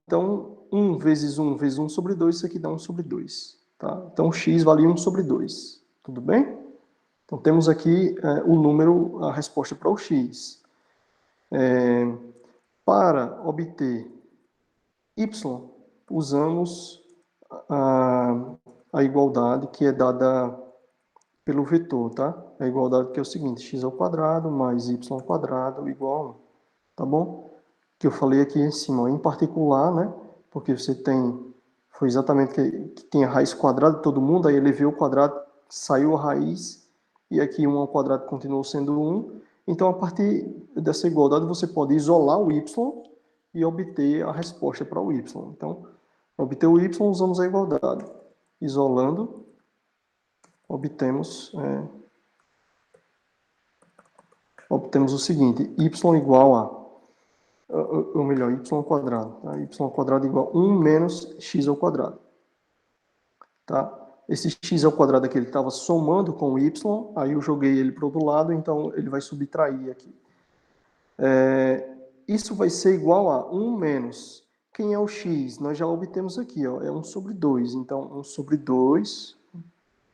A: Então, 1 vezes 1 vezes 1 sobre 2, isso aqui dá 1 sobre 2. Tá? Então, x vale 1 sobre 2. Tudo bem? Então, temos aqui o número, a resposta para o x. Para obter y, usamos a igualdade que é dada pelo vetor, tá? A igualdade que é o seguinte, x ao quadrado mais y ao quadrado igual a 1, tá bom? Que eu falei aqui em cima, ó, em particular, né? Porque você tem, foi exatamente que tem a raiz quadrada de todo mundo, aí ele veio o quadrado, saiu a raiz, e aqui 1 ao quadrado continuou sendo 1. Então, a partir dessa igualdade, você pode isolar o y e obter a resposta para o y. Então, para obter o y, usamos a igualdade. Isolando, obtemos o seguinte, y igual ou melhor, y ao quadrado. Tá? Y ao quadrado igual a 1 menos x ao quadrado. Tá? Esse x ao quadrado aqui, ele estava somando com o y, aí eu joguei ele para o outro lado, então ele vai subtrair aqui. Isso vai ser igual a 1 menos. Quem é o x? Nós já obtemos aqui, ó, é 1 sobre 2. Então, 1 sobre 2,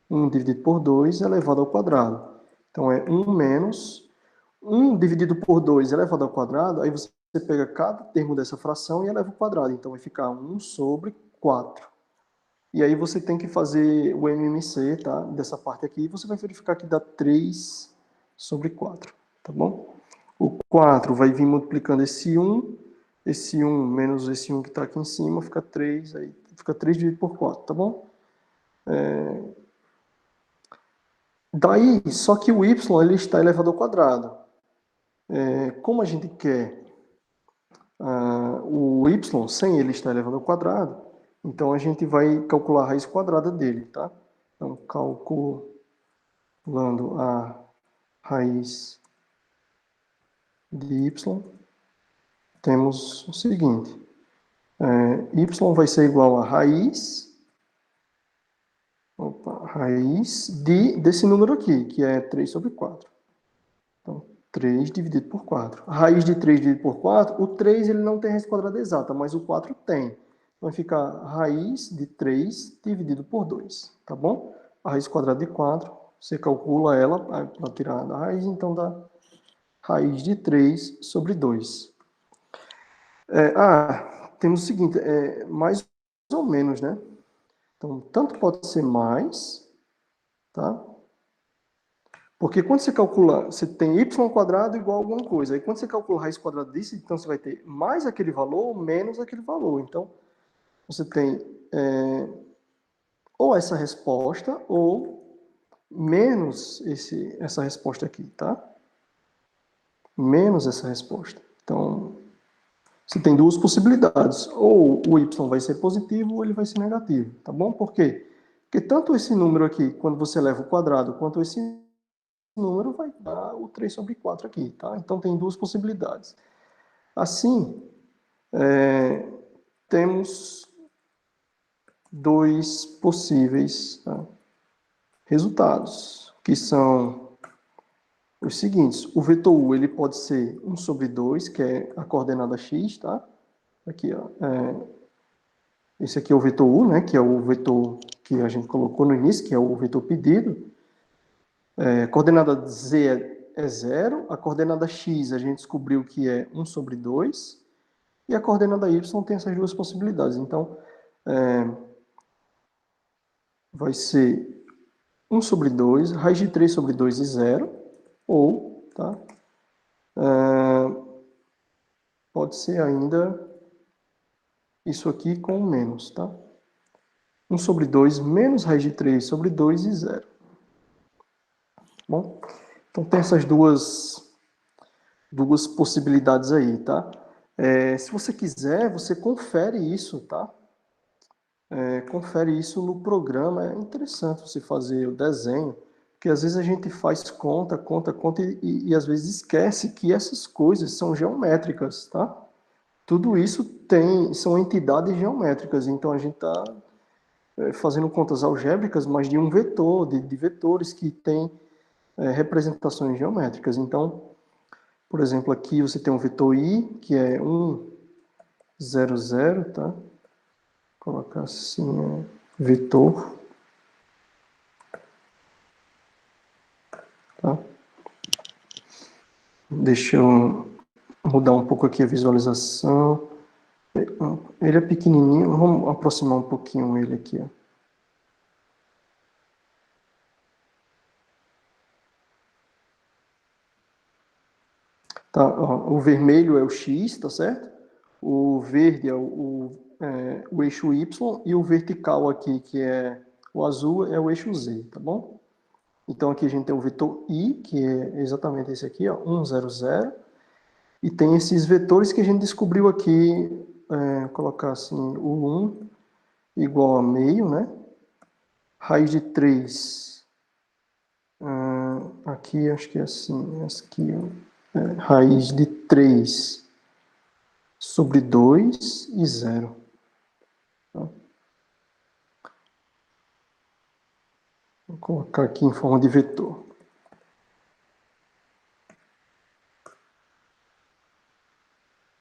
A: 1 dividido por 2 elevado ao quadrado. Então, é 1 menos 1 dividido por 2 elevado ao quadrado, aí você pega cada termo dessa fração e eleva ao quadrado. Então, vai ficar 1 sobre 4. E aí você tem que fazer o MMC, tá? Dessa parte aqui, e você vai verificar que dá 3 sobre 4, tá bom? O 4 vai vir multiplicando esse 1 menos esse 1 que está aqui em cima, fica 3, aí fica 3 dividido por 4, tá bom? Daí, só que o y ele está elevado ao quadrado. Como a gente quer o y sem ele estar elevado ao quadrado, então a gente vai calcular a raiz quadrada dele, tá? Então, calculando a raiz de y, temos o seguinte, y vai ser igual a raiz desse número aqui, que é 3 sobre 4. Então, 3 dividido por 4. A raiz de 3 dividido por 4, o 3 ele não tem raiz quadrada exata, mas o 4 tem. Vai ficar raiz de 3 dividido por 2, tá bom? A raiz quadrada de 4, você calcula ela para tirar da raiz, então dá raiz de 3 sobre 2. Temos o seguinte, mais ou menos, né? Então, tanto pode ser mais, tá? Porque quando você calcula, você tem y quadrado igual a alguma coisa. Aí quando você calcula a raiz quadrada disso, então você vai ter mais aquele valor ou menos aquele valor. Então, você tem ou essa resposta ou menos essa resposta aqui, tá? Menos essa resposta. Então, você tem duas possibilidades. Ou o y vai ser positivo ou ele vai ser negativo, tá bom? Por quê? Porque tanto esse número aqui, quando você leva o quadrado, quanto esse número vai dar o 3 sobre 4 aqui, tá? Então tem duas possibilidades. Assim, temos dois possíveis, tá, resultados, que são os seguintes. O vetor U ele pode ser 1 sobre 2, que é a coordenada x, tá? Aqui, ó, esse aqui é o vetor U, né? Que é o vetor que a gente colocou no início, que é o vetor pedido. A coordenada z é 0, a coordenada x a gente descobriu que é 1 sobre 2, e a coordenada y tem essas duas possibilidades. Então, vai ser 1 sobre 2, raiz de 3 sobre 2 e 0, ou, tá? Pode ser ainda isso aqui com menos, tá? 1 sobre 2 menos raiz de 3 sobre 2 e 0. Bom, então tem essas duas possibilidades aí, tá? Se você quiser, você confere isso, tá? Confere isso no programa. É interessante você fazer o desenho, porque às vezes a gente faz conta e às vezes esquece que essas coisas são geométricas, tá? Tudo isso são entidades geométricas, então a gente está fazendo contas algébricas, mas de um vetor, de vetores que têm representações geométricas. Então, por exemplo, aqui você tem um vetor i, que é 1, 0, 0, tá? Vou colocar assim, vetor. Tá? Deixa eu mudar um pouco aqui a visualização. Ele é pequenininho, vamos aproximar um pouquinho ele aqui, ó. Tá, ó, o vermelho é o x, tá certo? O verde é o eixo y e o vertical aqui, que é o azul, é o eixo z, tá bom? Então aqui a gente tem o vetor i, que é exatamente esse aqui, ó, 1, 0, 0. E tem esses vetores que a gente descobriu aqui, vou colocar assim, o 1 igual a meio, né? Raiz de 3, aqui acho que é assim, aqui, raiz de 3 sobre 2 e 0. Tá? Vou colocar aqui em forma de vetor.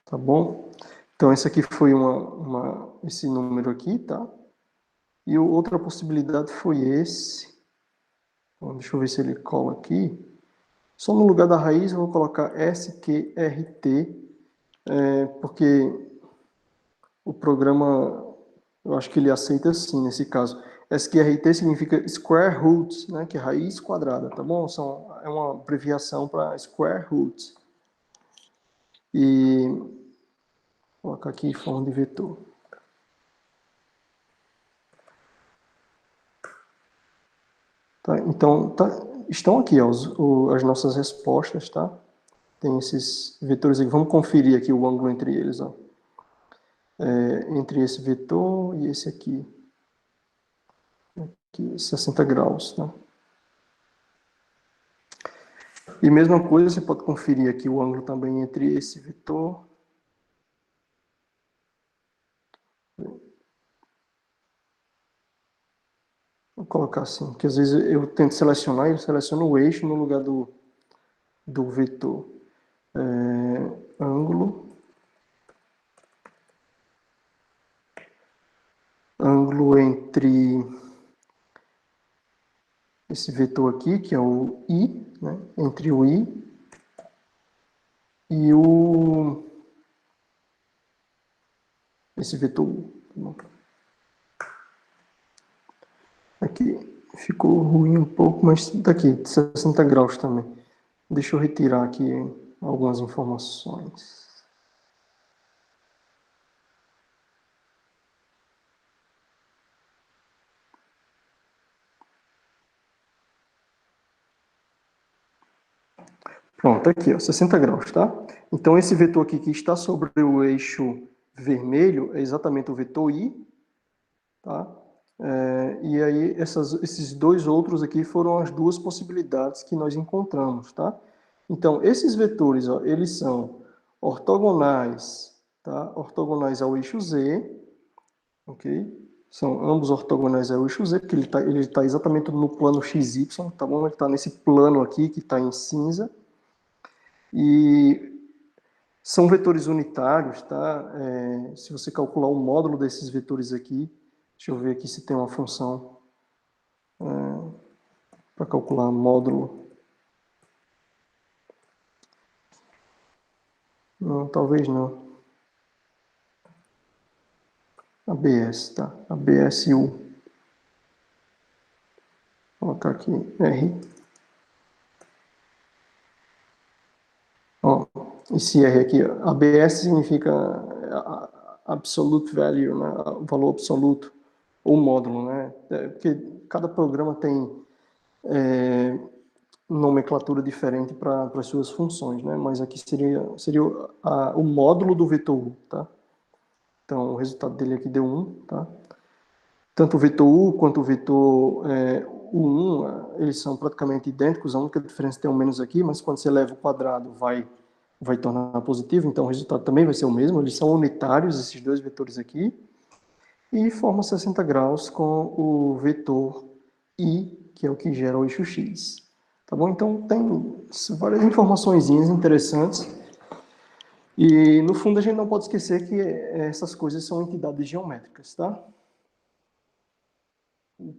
A: Tá bom? Então, esse aqui foi esse número aqui, tá? E outra possibilidade foi esse. Então, deixa eu ver se ele cola aqui. Só no lugar da raiz eu vou colocar SQRT, porque o programa Eu acho que ele aceita sim, nesse caso. SQRT significa Square Root, né, que é raiz quadrada, tá bom? É uma abreviação para Square Root. E vou colocar aqui em forma de vetor. Tá, então, estão aqui ó, as nossas respostas, tá? Tem esses vetores aqui. Vamos conferir aqui o ângulo entre eles, ó. Entre esse vetor e esse aqui. Aqui, 60 graus, tá? E mesma coisa, você pode conferir aqui o ângulo também entre esse vetor. Vou colocar assim, porque às vezes eu tento selecionar e eu seleciono o eixo no lugar do vetor. Ângulo entre esse vetor aqui, que é o I, né? Entre o I e esse vetor U. Aqui ficou ruim um pouco, mas daqui, 60 graus também. Deixa eu retirar aqui algumas informações. Pronto, aqui, ó, 60 graus, tá? Então, esse vetor aqui que está sobre o eixo vermelho é exatamente o vetor I, tá? E aí, esses dois outros aqui foram as duas possibilidades que nós encontramos, tá? Então, esses vetores, ó, eles são ortogonais, tá? Ortogonais ao eixo Z, ok? São ambos ortogonais ao eixo Z, porque ele tá exatamente no plano XY, tá bom? Ele está nesse plano aqui que está em cinza. E são vetores unitários, tá? Se você calcular o módulo desses vetores aqui, deixa eu ver aqui se tem uma função para calcular módulo. Não, talvez não. ABS, tá? ABSU. Vou colocar aqui R. Ó, esse R aqui, ABS significa Absolute Value, né? O valor absoluto, ou módulo, né? Porque cada programa tem nomenclatura diferente para as suas funções, né? Mas aqui seria o módulo do vetor U, tá? Então, o resultado dele aqui deu 1, tá? Tanto o vetor U quanto o vetor U1, eles são praticamente idênticos, a única diferença tem um menos aqui, mas quando você leva o quadrado vai tornar positivo, então o resultado também vai ser o mesmo, eles são unitários, esses dois vetores aqui, e forma 60 graus com o vetor I, que é o que gera o eixo X. Tá bom? Então, tem várias informações interessantes. E, no fundo, a gente não pode esquecer que essas coisas são entidades geométricas, tá?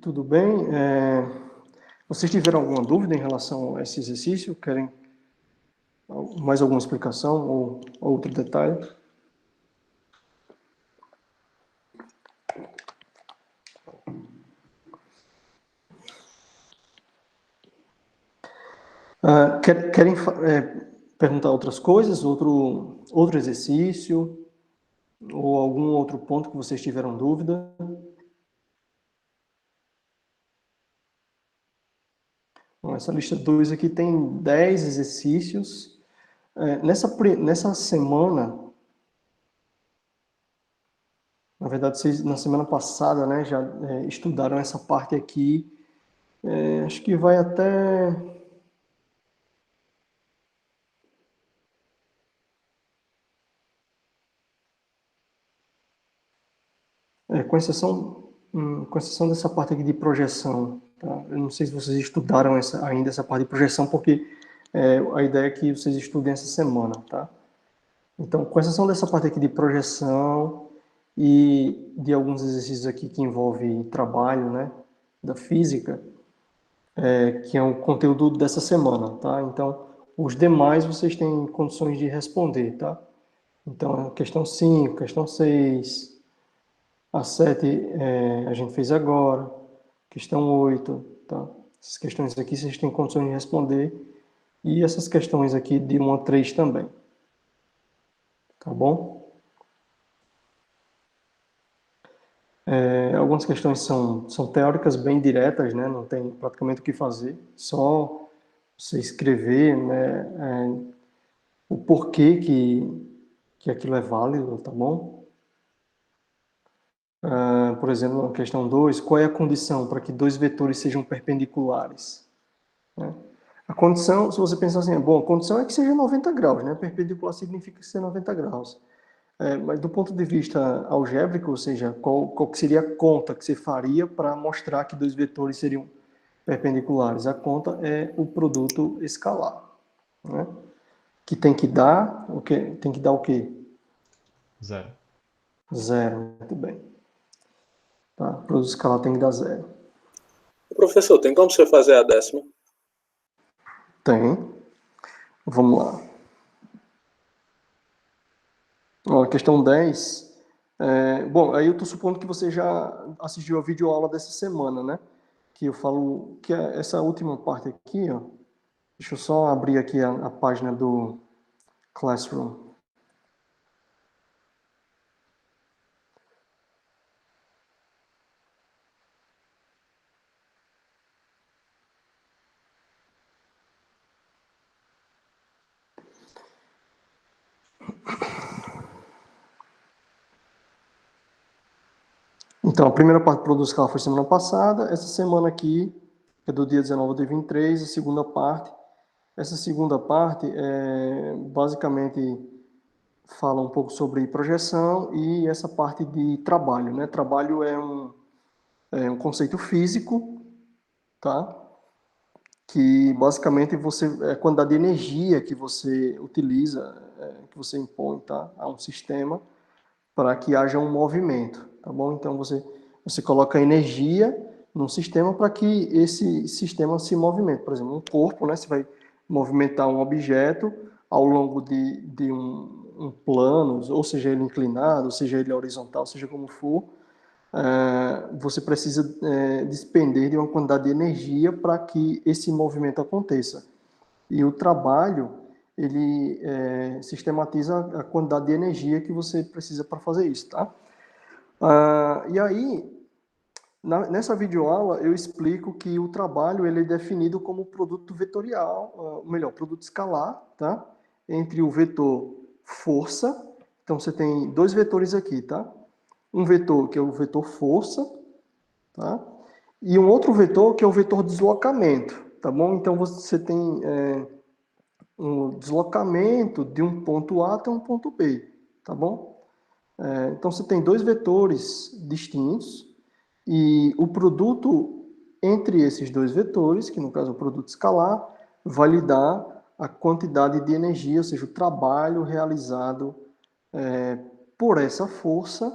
A: Tudo bem? Vocês tiveram alguma dúvida em relação a esse exercício? Querem mais alguma explicação ou outro detalhe? Querem perguntar outras coisas? Outro exercício? Ou algum outro ponto que vocês tiveram dúvida? Bom, essa lista 2 aqui tem 10 exercícios. Nessa semana, na verdade, vocês na semana passada, né, já estudaram essa parte aqui. Acho que vai até... com exceção dessa parte aqui de projeção, tá? Eu não sei se vocês estudaram ainda essa parte de projeção, porque a ideia é que vocês estudem essa semana, tá? Então, com exceção dessa parte aqui de projeção e de alguns exercícios aqui que envolvem trabalho, né, da física, que é o conteúdo dessa semana, tá? Então, os demais vocês têm condições de responder, tá? Então, questão 5, questão 6, A 7 a gente fez agora. Questão 8, tá? Essas questões aqui vocês têm condições de responder. E essas questões aqui de 1 a 3 também. Tá bom? Algumas questões são teóricas bem diretas, né? Não tem praticamente o que fazer. Só você escrever, né, o porquê que aquilo é válido, tá bom? Por exemplo, na questão 2, qual é a condição para que dois vetores sejam perpendiculares? Né? A condição, se você pensar assim, bom, a condição é que seja 90 graus, né? Perpendicular significa que seja 90 graus. Mas do ponto de vista algébrico, ou seja, qual que seria a conta que você faria para mostrar que dois vetores seriam perpendiculares? A conta é o produto escalar, né? Que tem que dar o quê? Tem que dar o quê?
E: Zero.
A: Zero, muito bem. Tá? O produto escalar tem que dar zero.
F: Professor, tem como você fazer a 10ª?
A: Tem. Vamos lá. Ó, questão 10. Bom, aí eu estou supondo que você já assistiu a videoaula dessa semana, né? Que eu falo que essa última parte aqui, ó. Deixa eu só abrir aqui a página do Classroom. Então, a primeira parte do produto escalar foi semana passada. Essa semana aqui, é do dia 19 ao dia 23, a segunda parte. Essa segunda parte, basicamente, fala um pouco sobre projeção e essa parte de trabalho, né? Trabalho é um conceito físico, tá? Que basicamente é a quantidade de energia que você utiliza, que você impõe, tá? A um sistema para que haja um movimento, tá bom? Então você coloca energia num sistema para que esse sistema se movimente. Por exemplo, um corpo, né? Você vai movimentar um objeto ao longo de um plano, ou seja ele inclinado, ou seja ele horizontal, seja como for, você precisa despender de uma quantidade de energia para que esse movimento aconteça. E o trabalho, ele sistematiza a quantidade de energia que você precisa para fazer isso, tá? E aí, nessa videoaula, eu explico que o trabalho ele é definido como produto vetorial, melhor, produto escalar, tá? Entre o vetor força, então você tem dois vetores aqui, tá? Um vetor que é o vetor força, tá? E um outro vetor que é o vetor deslocamento, tá bom? Então você tem um deslocamento de um ponto A até um ponto B, tá bom? Então você tem dois vetores distintos e o produto entre esses dois vetores, que no caso é o produto escalar, vai lhe dar a quantidade de energia, ou seja, o trabalho realizado por essa força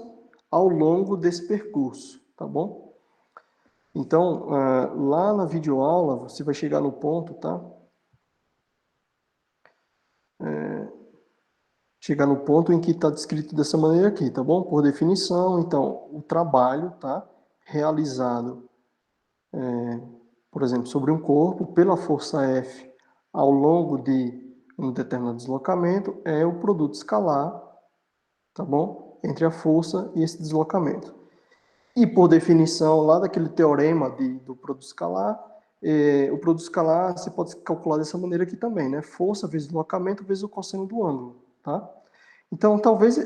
A: ao longo desse percurso, tá bom? Então, lá na videoaula, você vai chegar no ponto, tá? Chegar no ponto em que está descrito dessa maneira aqui, tá bom? Por definição, então, o trabalho, tá? Realizado, por exemplo, sobre um corpo, pela força F, ao longo de um determinado deslocamento, é o produto escalar, tá bom? Entre a força e esse deslocamento. E por definição, lá daquele teorema do produto escalar, o produto escalar você pode calcular dessa maneira aqui também, né? Força vezes deslocamento vezes o cosseno do ângulo, tá? Então, talvez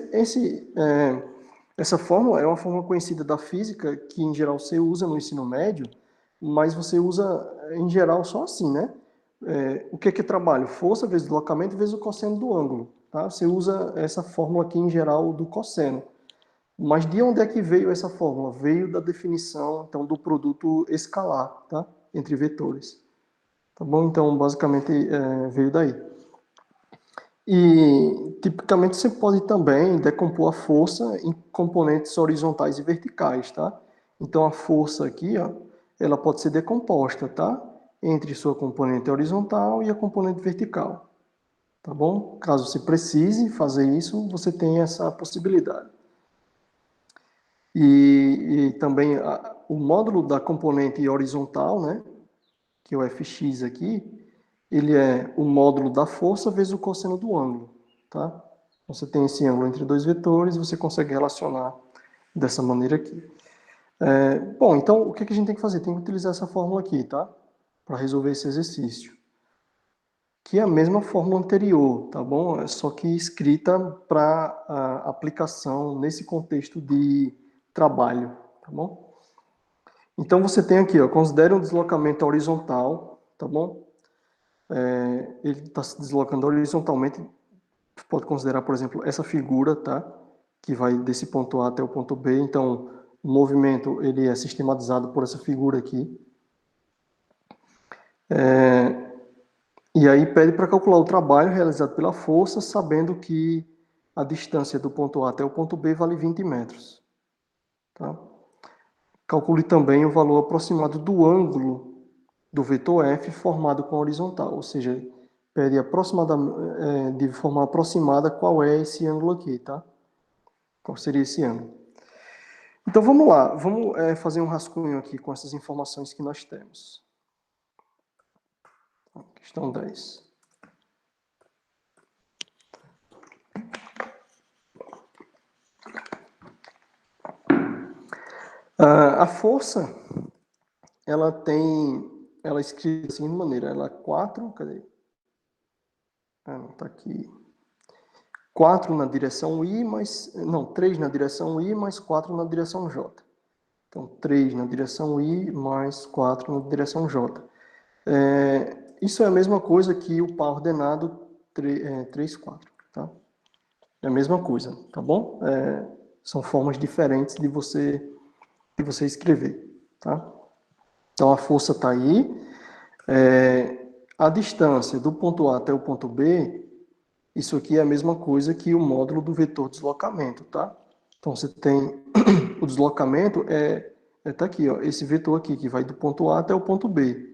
A: essa fórmula é uma fórmula conhecida da física, que em geral você usa no ensino médio, mas você usa em geral só assim, né? O que é trabalho? Força vezes deslocamento vezes o cosseno do ângulo, tá? Você usa essa fórmula aqui em geral do cosseno. Mas de onde é que veio essa fórmula? Veio da definição, então, do produto escalar, tá? Entre vetores. Tá bom? Então, basicamente, veio daí. E, tipicamente, você pode também decompor a força em componentes horizontais e verticais, tá? Então, a força aqui, ó, ela pode ser decomposta, tá? Entre sua componente horizontal e a componente vertical. Tá bom? Caso você precise fazer isso, você tem essa possibilidade. E também o módulo da componente horizontal, né, que é o fx aqui, ele é o módulo da força vezes o cosseno do ângulo, tá? Você tem esse ângulo entre dois vetores, você consegue relacionar dessa maneira aqui. Bom, então o que a gente tem que fazer? Tem que utilizar essa fórmula aqui, tá? Para resolver esse exercício. Que é a mesma fórmula anterior, tá bom? É só que escrita para aplicação nesse contexto de trabalho, tá bom? Então você tem aqui, ó, considere um deslocamento horizontal, tá bom? Ele está se deslocando horizontalmente, pode considerar, por exemplo, essa figura, tá? Que vai desse ponto A até o ponto B. Então, o movimento ele é sistematizado por essa figura aqui. E aí pede para calcular o trabalho realizado pela força, sabendo que a distância do ponto A até o ponto B vale 20 metros. Tá? Calcule também o valor aproximado do ângulo do vetor F formado com a horizontal, ou seja, pede de forma aproximada qual é esse ângulo aqui, tá? Qual seria esse ângulo? Então vamos lá, vamos fazer um rascunho aqui com essas informações que nós temos. Questão 10. A força, ela é escrita da seguinte maneira, ela é 4, cadê? Não, tá aqui. 4 na direção I, não, 3 na direção I, mais 4 na direção J. Então, 3 na direção I, mais 4 na direção J. Isso é a mesma coisa que o par ordenado 3, 4, tá? É a mesma coisa, tá bom? São formas diferentes de você escrever, tá? Então, a força está aí. A distância do ponto A até o ponto B, isso aqui é a mesma coisa que o módulo do vetor deslocamento, tá? Então, você tem o deslocamento, tá aqui, ó, esse vetor aqui, que vai do ponto A até o ponto B.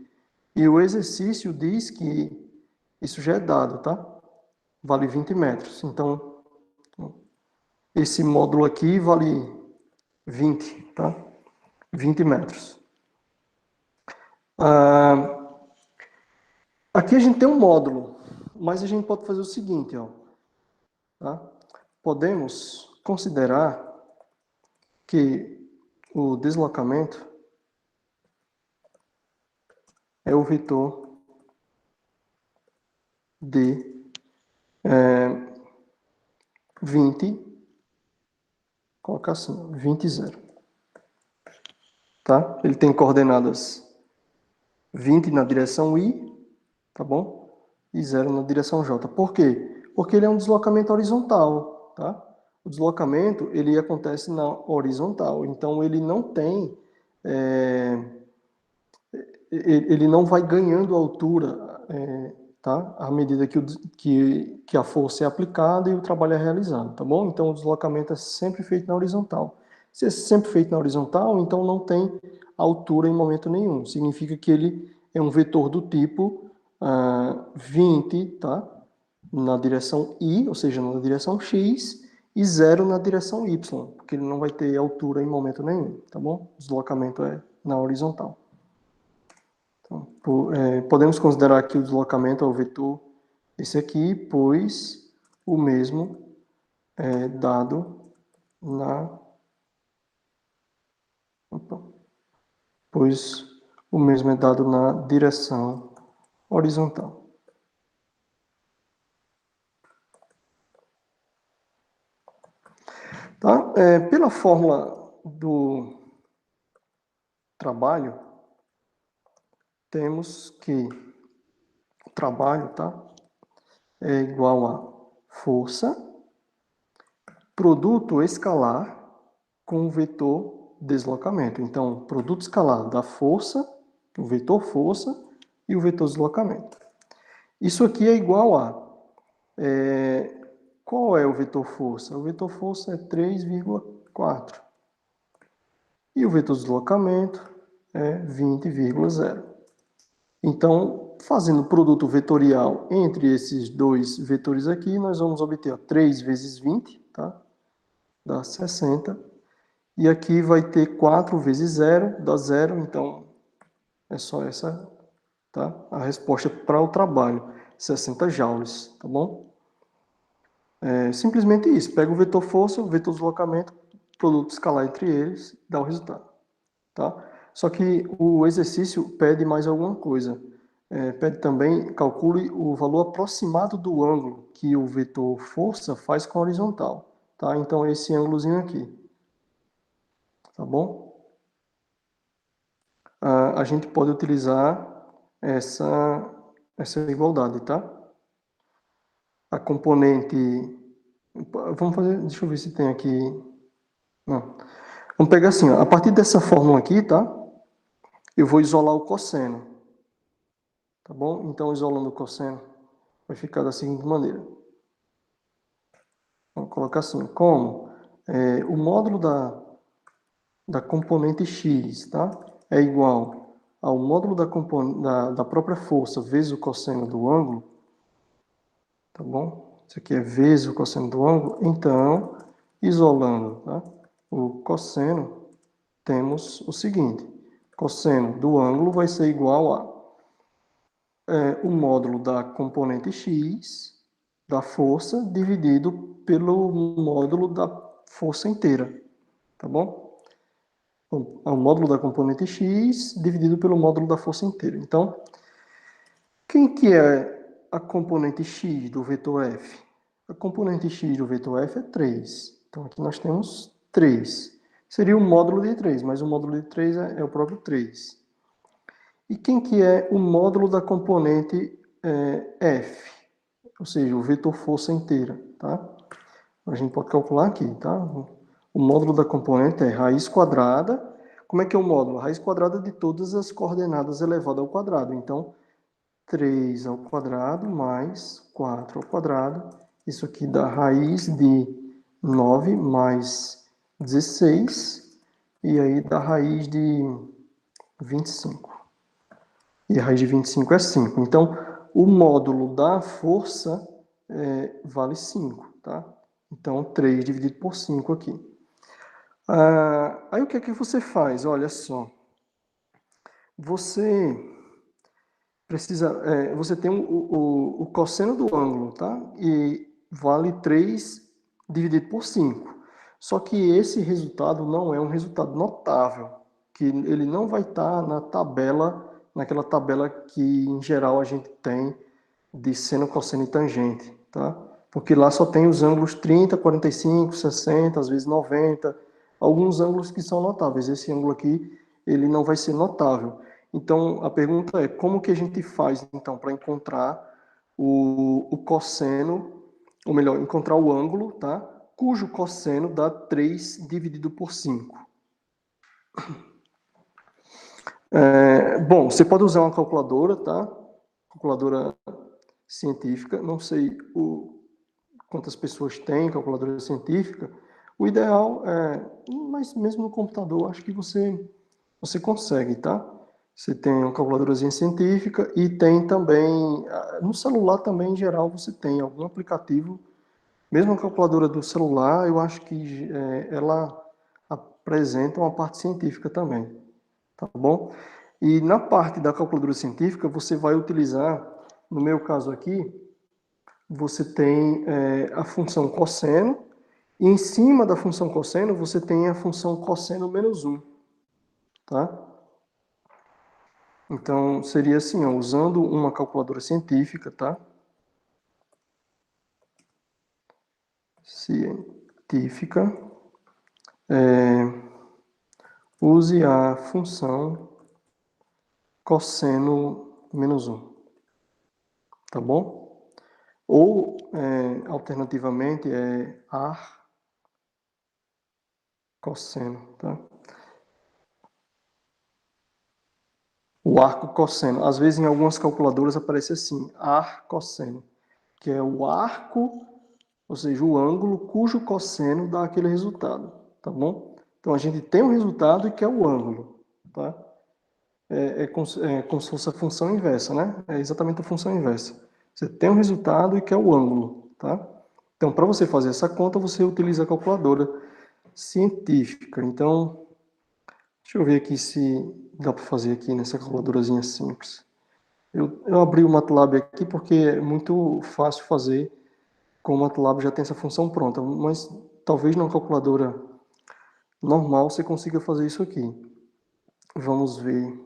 A: E o exercício diz que isso já é dado, tá? Vale 20 metros. Então, esse módulo aqui vale 20, tá? 20 metros. Aqui a gente tem um módulo, mas a gente pode fazer o seguinte, ó, tá? Podemos considerar que o deslocamento é o vetor de 20, colocar assim, 20, 0. Tá? Ele tem coordenadas 20 na direção I, tá bom? E 0 na direção J. Por quê? Porque ele é um deslocamento horizontal, tá? O deslocamento, ele acontece na horizontal, então ele não tem... ele não vai ganhando altura, tá? À medida que a força é aplicada e o trabalho é realizado, tá bom? Então o deslocamento é sempre feito na horizontal. Se é sempre feito na horizontal, então não tem altura em momento nenhum. Significa que ele é um vetor do tipo 20, tá? Na direção I, ou seja, na direção X, e 0 na direção Y, porque ele não vai ter altura em momento nenhum, tá bom? O deslocamento é na horizontal. Então, podemos considerar que o deslocamento é o vetor esse aqui, pois o mesmo é dado na direção horizontal. Tá? Pela fórmula do trabalho, temos que o trabalho, tá, é igual a força, produto escalar com o vetor deslocamento. Então, produto escalar da força, o vetor força e o vetor deslocamento. Isso aqui é igual a... qual é o vetor força? O vetor força é 3,4. E o vetor deslocamento é 20,0. Então, fazendo o produto vetorial entre esses dois vetores aqui, nós vamos obter 3 vezes 20, tá? Dá 60. E aqui vai ter 4 vezes 0, dá 0, então é só essa, tá? A resposta para o trabalho, 60 joules, tá bom? É simplesmente isso, pega o vetor força, o vetor deslocamento, produto escalar entre eles, dá o resultado, tá? Só que o exercício pede mais alguma coisa. Pede também, calcule o valor aproximado do ângulo que o vetor força faz com a horizontal, tá? Então, esse ângulozinho aqui, tá bom? A gente pode utilizar essa igualdade, tá? A componente... Vamos fazer... Deixa eu ver se tem aqui... Não. Vamos pegar assim, ó, a partir dessa fórmula aqui, tá? Eu vou isolar o cosseno, tá bom? Então, isolando o cosseno, vai ficar da seguinte maneira. Vamos colocar assim, como o módulo da componente x, tá? É igual ao módulo da própria força vezes o cosseno do ângulo, tá bom? Isso aqui é vezes o cosseno do ângulo. Então, isolando, tá? O cosseno, temos o seguinte. Cosseno do ângulo vai ser igual a o módulo da componente x da força dividido pelo módulo da força inteira, tá bom? É o módulo da componente x dividido pelo módulo da força inteira. Então, quem que é a componente x do vetor f? A componente x do vetor f é 3. Então, aqui nós temos 3. Seria o módulo de 3, mas o módulo de 3 é o próprio 3. E quem que é o módulo da componente f? Ou seja, o vetor força inteira, tá? A gente pode calcular aqui, tá? O módulo da componente é raiz quadrada. Como é que é o módulo? Raiz quadrada de todas as coordenadas elevado ao quadrado. Então, 3 ao quadrado mais 4 ao quadrado. Isso aqui dá raiz de 9 mais 16. E aí dá raiz de 25. E a raiz de 25 é 5. Então, o módulo da força vale 5, tá? Então, 3 dividido por 5 aqui. Aí, o que é que você faz? Olha só. Você precisa... você tem o cosseno do ângulo, tá? E vale 3 dividido por 5. Só que esse resultado não é um resultado notável, que ele não vai estar na tabela, naquela tabela que, em geral, a gente tem de seno, cosseno e tangente, tá? Porque lá só tem os ângulos 30, 45, 60, às vezes 90, alguns ângulos que são notáveis. Esse ângulo aqui, ele não vai ser notável. Então, a pergunta é, como que a gente faz, então, para encontrar o cosseno, ou melhor, encontrar o ângulo, tá? Cujo cosseno dá 3 dividido por 5. Bom, você pode usar uma calculadora, tá? Calculadora científica. Não sei quantas pessoas têm calculadora científica. O ideal mas mesmo no computador, acho que você consegue, tá? Você tem uma calculadorazinha científica e tem também, no celular também, em geral, você tem algum aplicativo. Mesmo a calculadora do celular, eu acho que ela apresenta uma parte científica também, tá bom? E na parte da calculadora científica, você vai utilizar, no meu caso aqui, você tem a função cosseno, e em cima da função cosseno, você tem a função cosseno menos 1, tá? Então, seria assim, ó, usando uma calculadora científica, tá? Científica. Use a função cosseno menos 1, tá bom? Ou, alternativamente, ar cosseno, tá? O arco cosseno. Às vezes, em algumas calculadoras, aparece assim, ar cosseno, que é o arco, ou seja, o ângulo cujo cosseno dá aquele resultado, tá bom? Então, a gente tem um resultado e quer o ângulo, tá? Como se fosse a função inversa, né? É exatamente a função inversa. Você tem um resultado e quer o ângulo, tá? Então, para você fazer essa conta, você utiliza a calculadora científica. Então, deixa eu ver aqui se dá para fazer aqui nessa calculadorazinha simples. Eu abri o MATLAB aqui porque é muito fácil fazer, com o MATLAB já tem essa função pronta, mas talvez na calculadora normal você consiga fazer isso aqui. Vamos ver.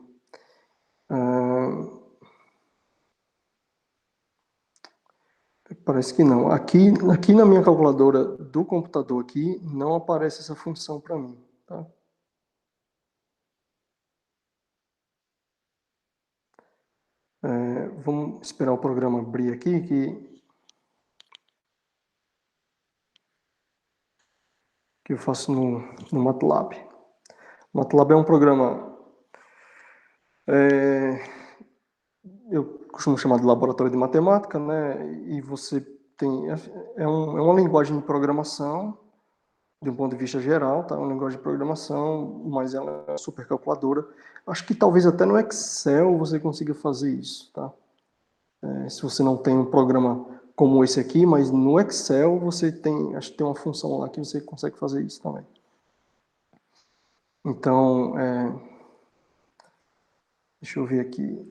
A: Parece que não. Aqui na minha calculadora do computador aqui, não aparece essa função para mim, tá? Vamos esperar o programa abrir aqui, que eu faço no MATLAB. O MATLAB é um programa, eu costumo chamar de laboratório de matemática, né? E você tem, é uma linguagem de programação, de um ponto de vista geral, tá? É uma linguagem de programação, mas ela é uma supercalculadora. Acho que talvez até no Excel você consiga fazer isso, tá? Se você não tem um programa como esse aqui, mas no Excel você tem, acho que tem uma função lá que você consegue fazer isso também. Então, deixa eu ver aqui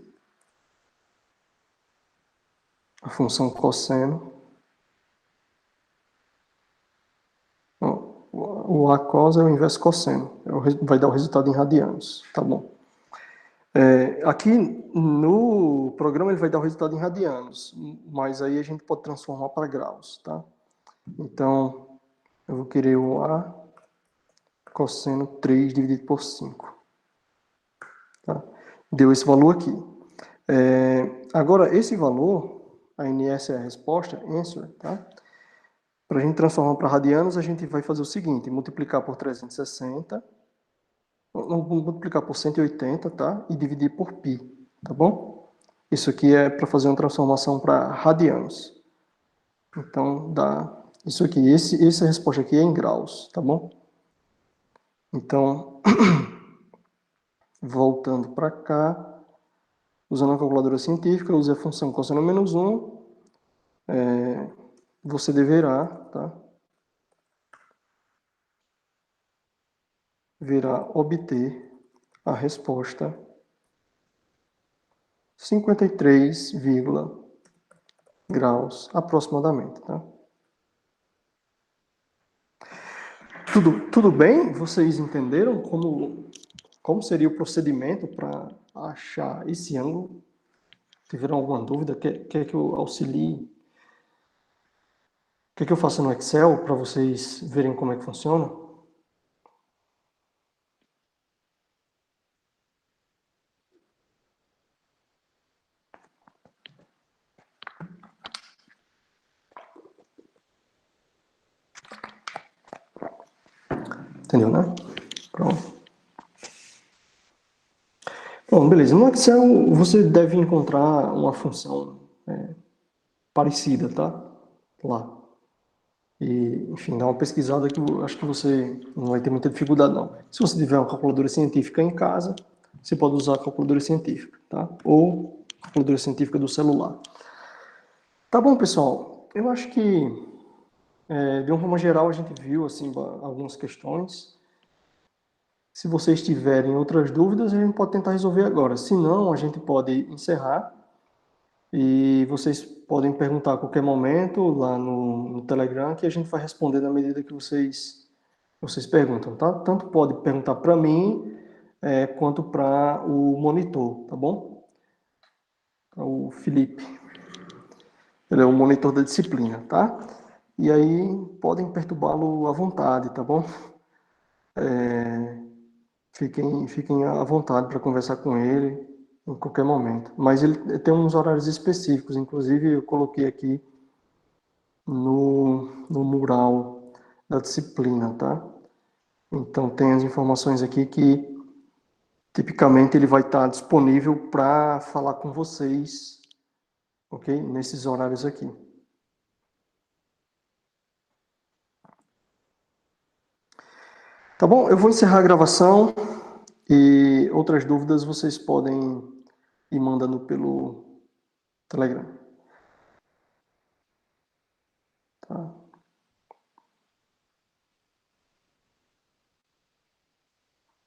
A: a função cosseno. O A cos é o inverso cosseno, vai dar o resultado em radianos, tá bom? Aqui no programa ele vai dar o resultado em radianos, mas aí a gente pode transformar para graus, tá? Então, eu vou querer o A cosseno 3 dividido por 5. Tá? Deu esse valor aqui. Agora, esse valor, a NS é a resposta, answer, tá? Para a gente transformar para radianos, a gente vai fazer o seguinte, multiplicar por 360, multiplicar por 180, tá? E dividir por π, tá bom? Isso aqui é para fazer uma transformação para radianos. Então, dá isso aqui. Essa resposta aqui é em graus, tá bom? Então, voltando para cá, usando a calculadora científica, use a função cosseno menos 1, você deverá, tá? Virá obter a resposta 53, graus aproximadamente, tá? Tudo bem? Vocês entenderam como seria o procedimento para achar esse ângulo? Tiveram alguma dúvida? Quer que eu auxilie? Quer que eu faça no Excel para vocês verem como é que funciona? Entendeu, né? Pronto. Bom, beleza. No Excel você deve encontrar uma função parecida, tá? Lá. E, enfim, dá uma pesquisada que eu acho que você não vai ter muita dificuldade, não. Se você tiver uma calculadora científica em casa, você pode usar a calculadora científica, tá? Ou a calculadora científica do celular. Tá bom, pessoal. Eu acho que, de uma forma geral, a gente viu, assim, algumas questões. Se vocês tiverem outras dúvidas, a gente pode tentar resolver agora. Se não, a gente pode encerrar. E vocês podem perguntar a qualquer momento lá no Telegram, que a gente vai responder na medida que vocês perguntam, tá? Tanto pode perguntar para mim, quanto para o monitor, tá bom? O Felipe. Ele é o monitor da disciplina, tá? E aí podem perturbá-lo à vontade, tá bom? Fiquem à vontade para conversar com ele em qualquer momento. Mas ele tem uns horários específicos, inclusive eu coloquei aqui no mural da disciplina, tá? Então tem as informações aqui que tipicamente ele vai estar disponível para falar com vocês, ok? Nesses horários aqui. Tá bom? Eu vou encerrar a gravação e outras dúvidas vocês podem ir mandando pelo Telegram. Tá?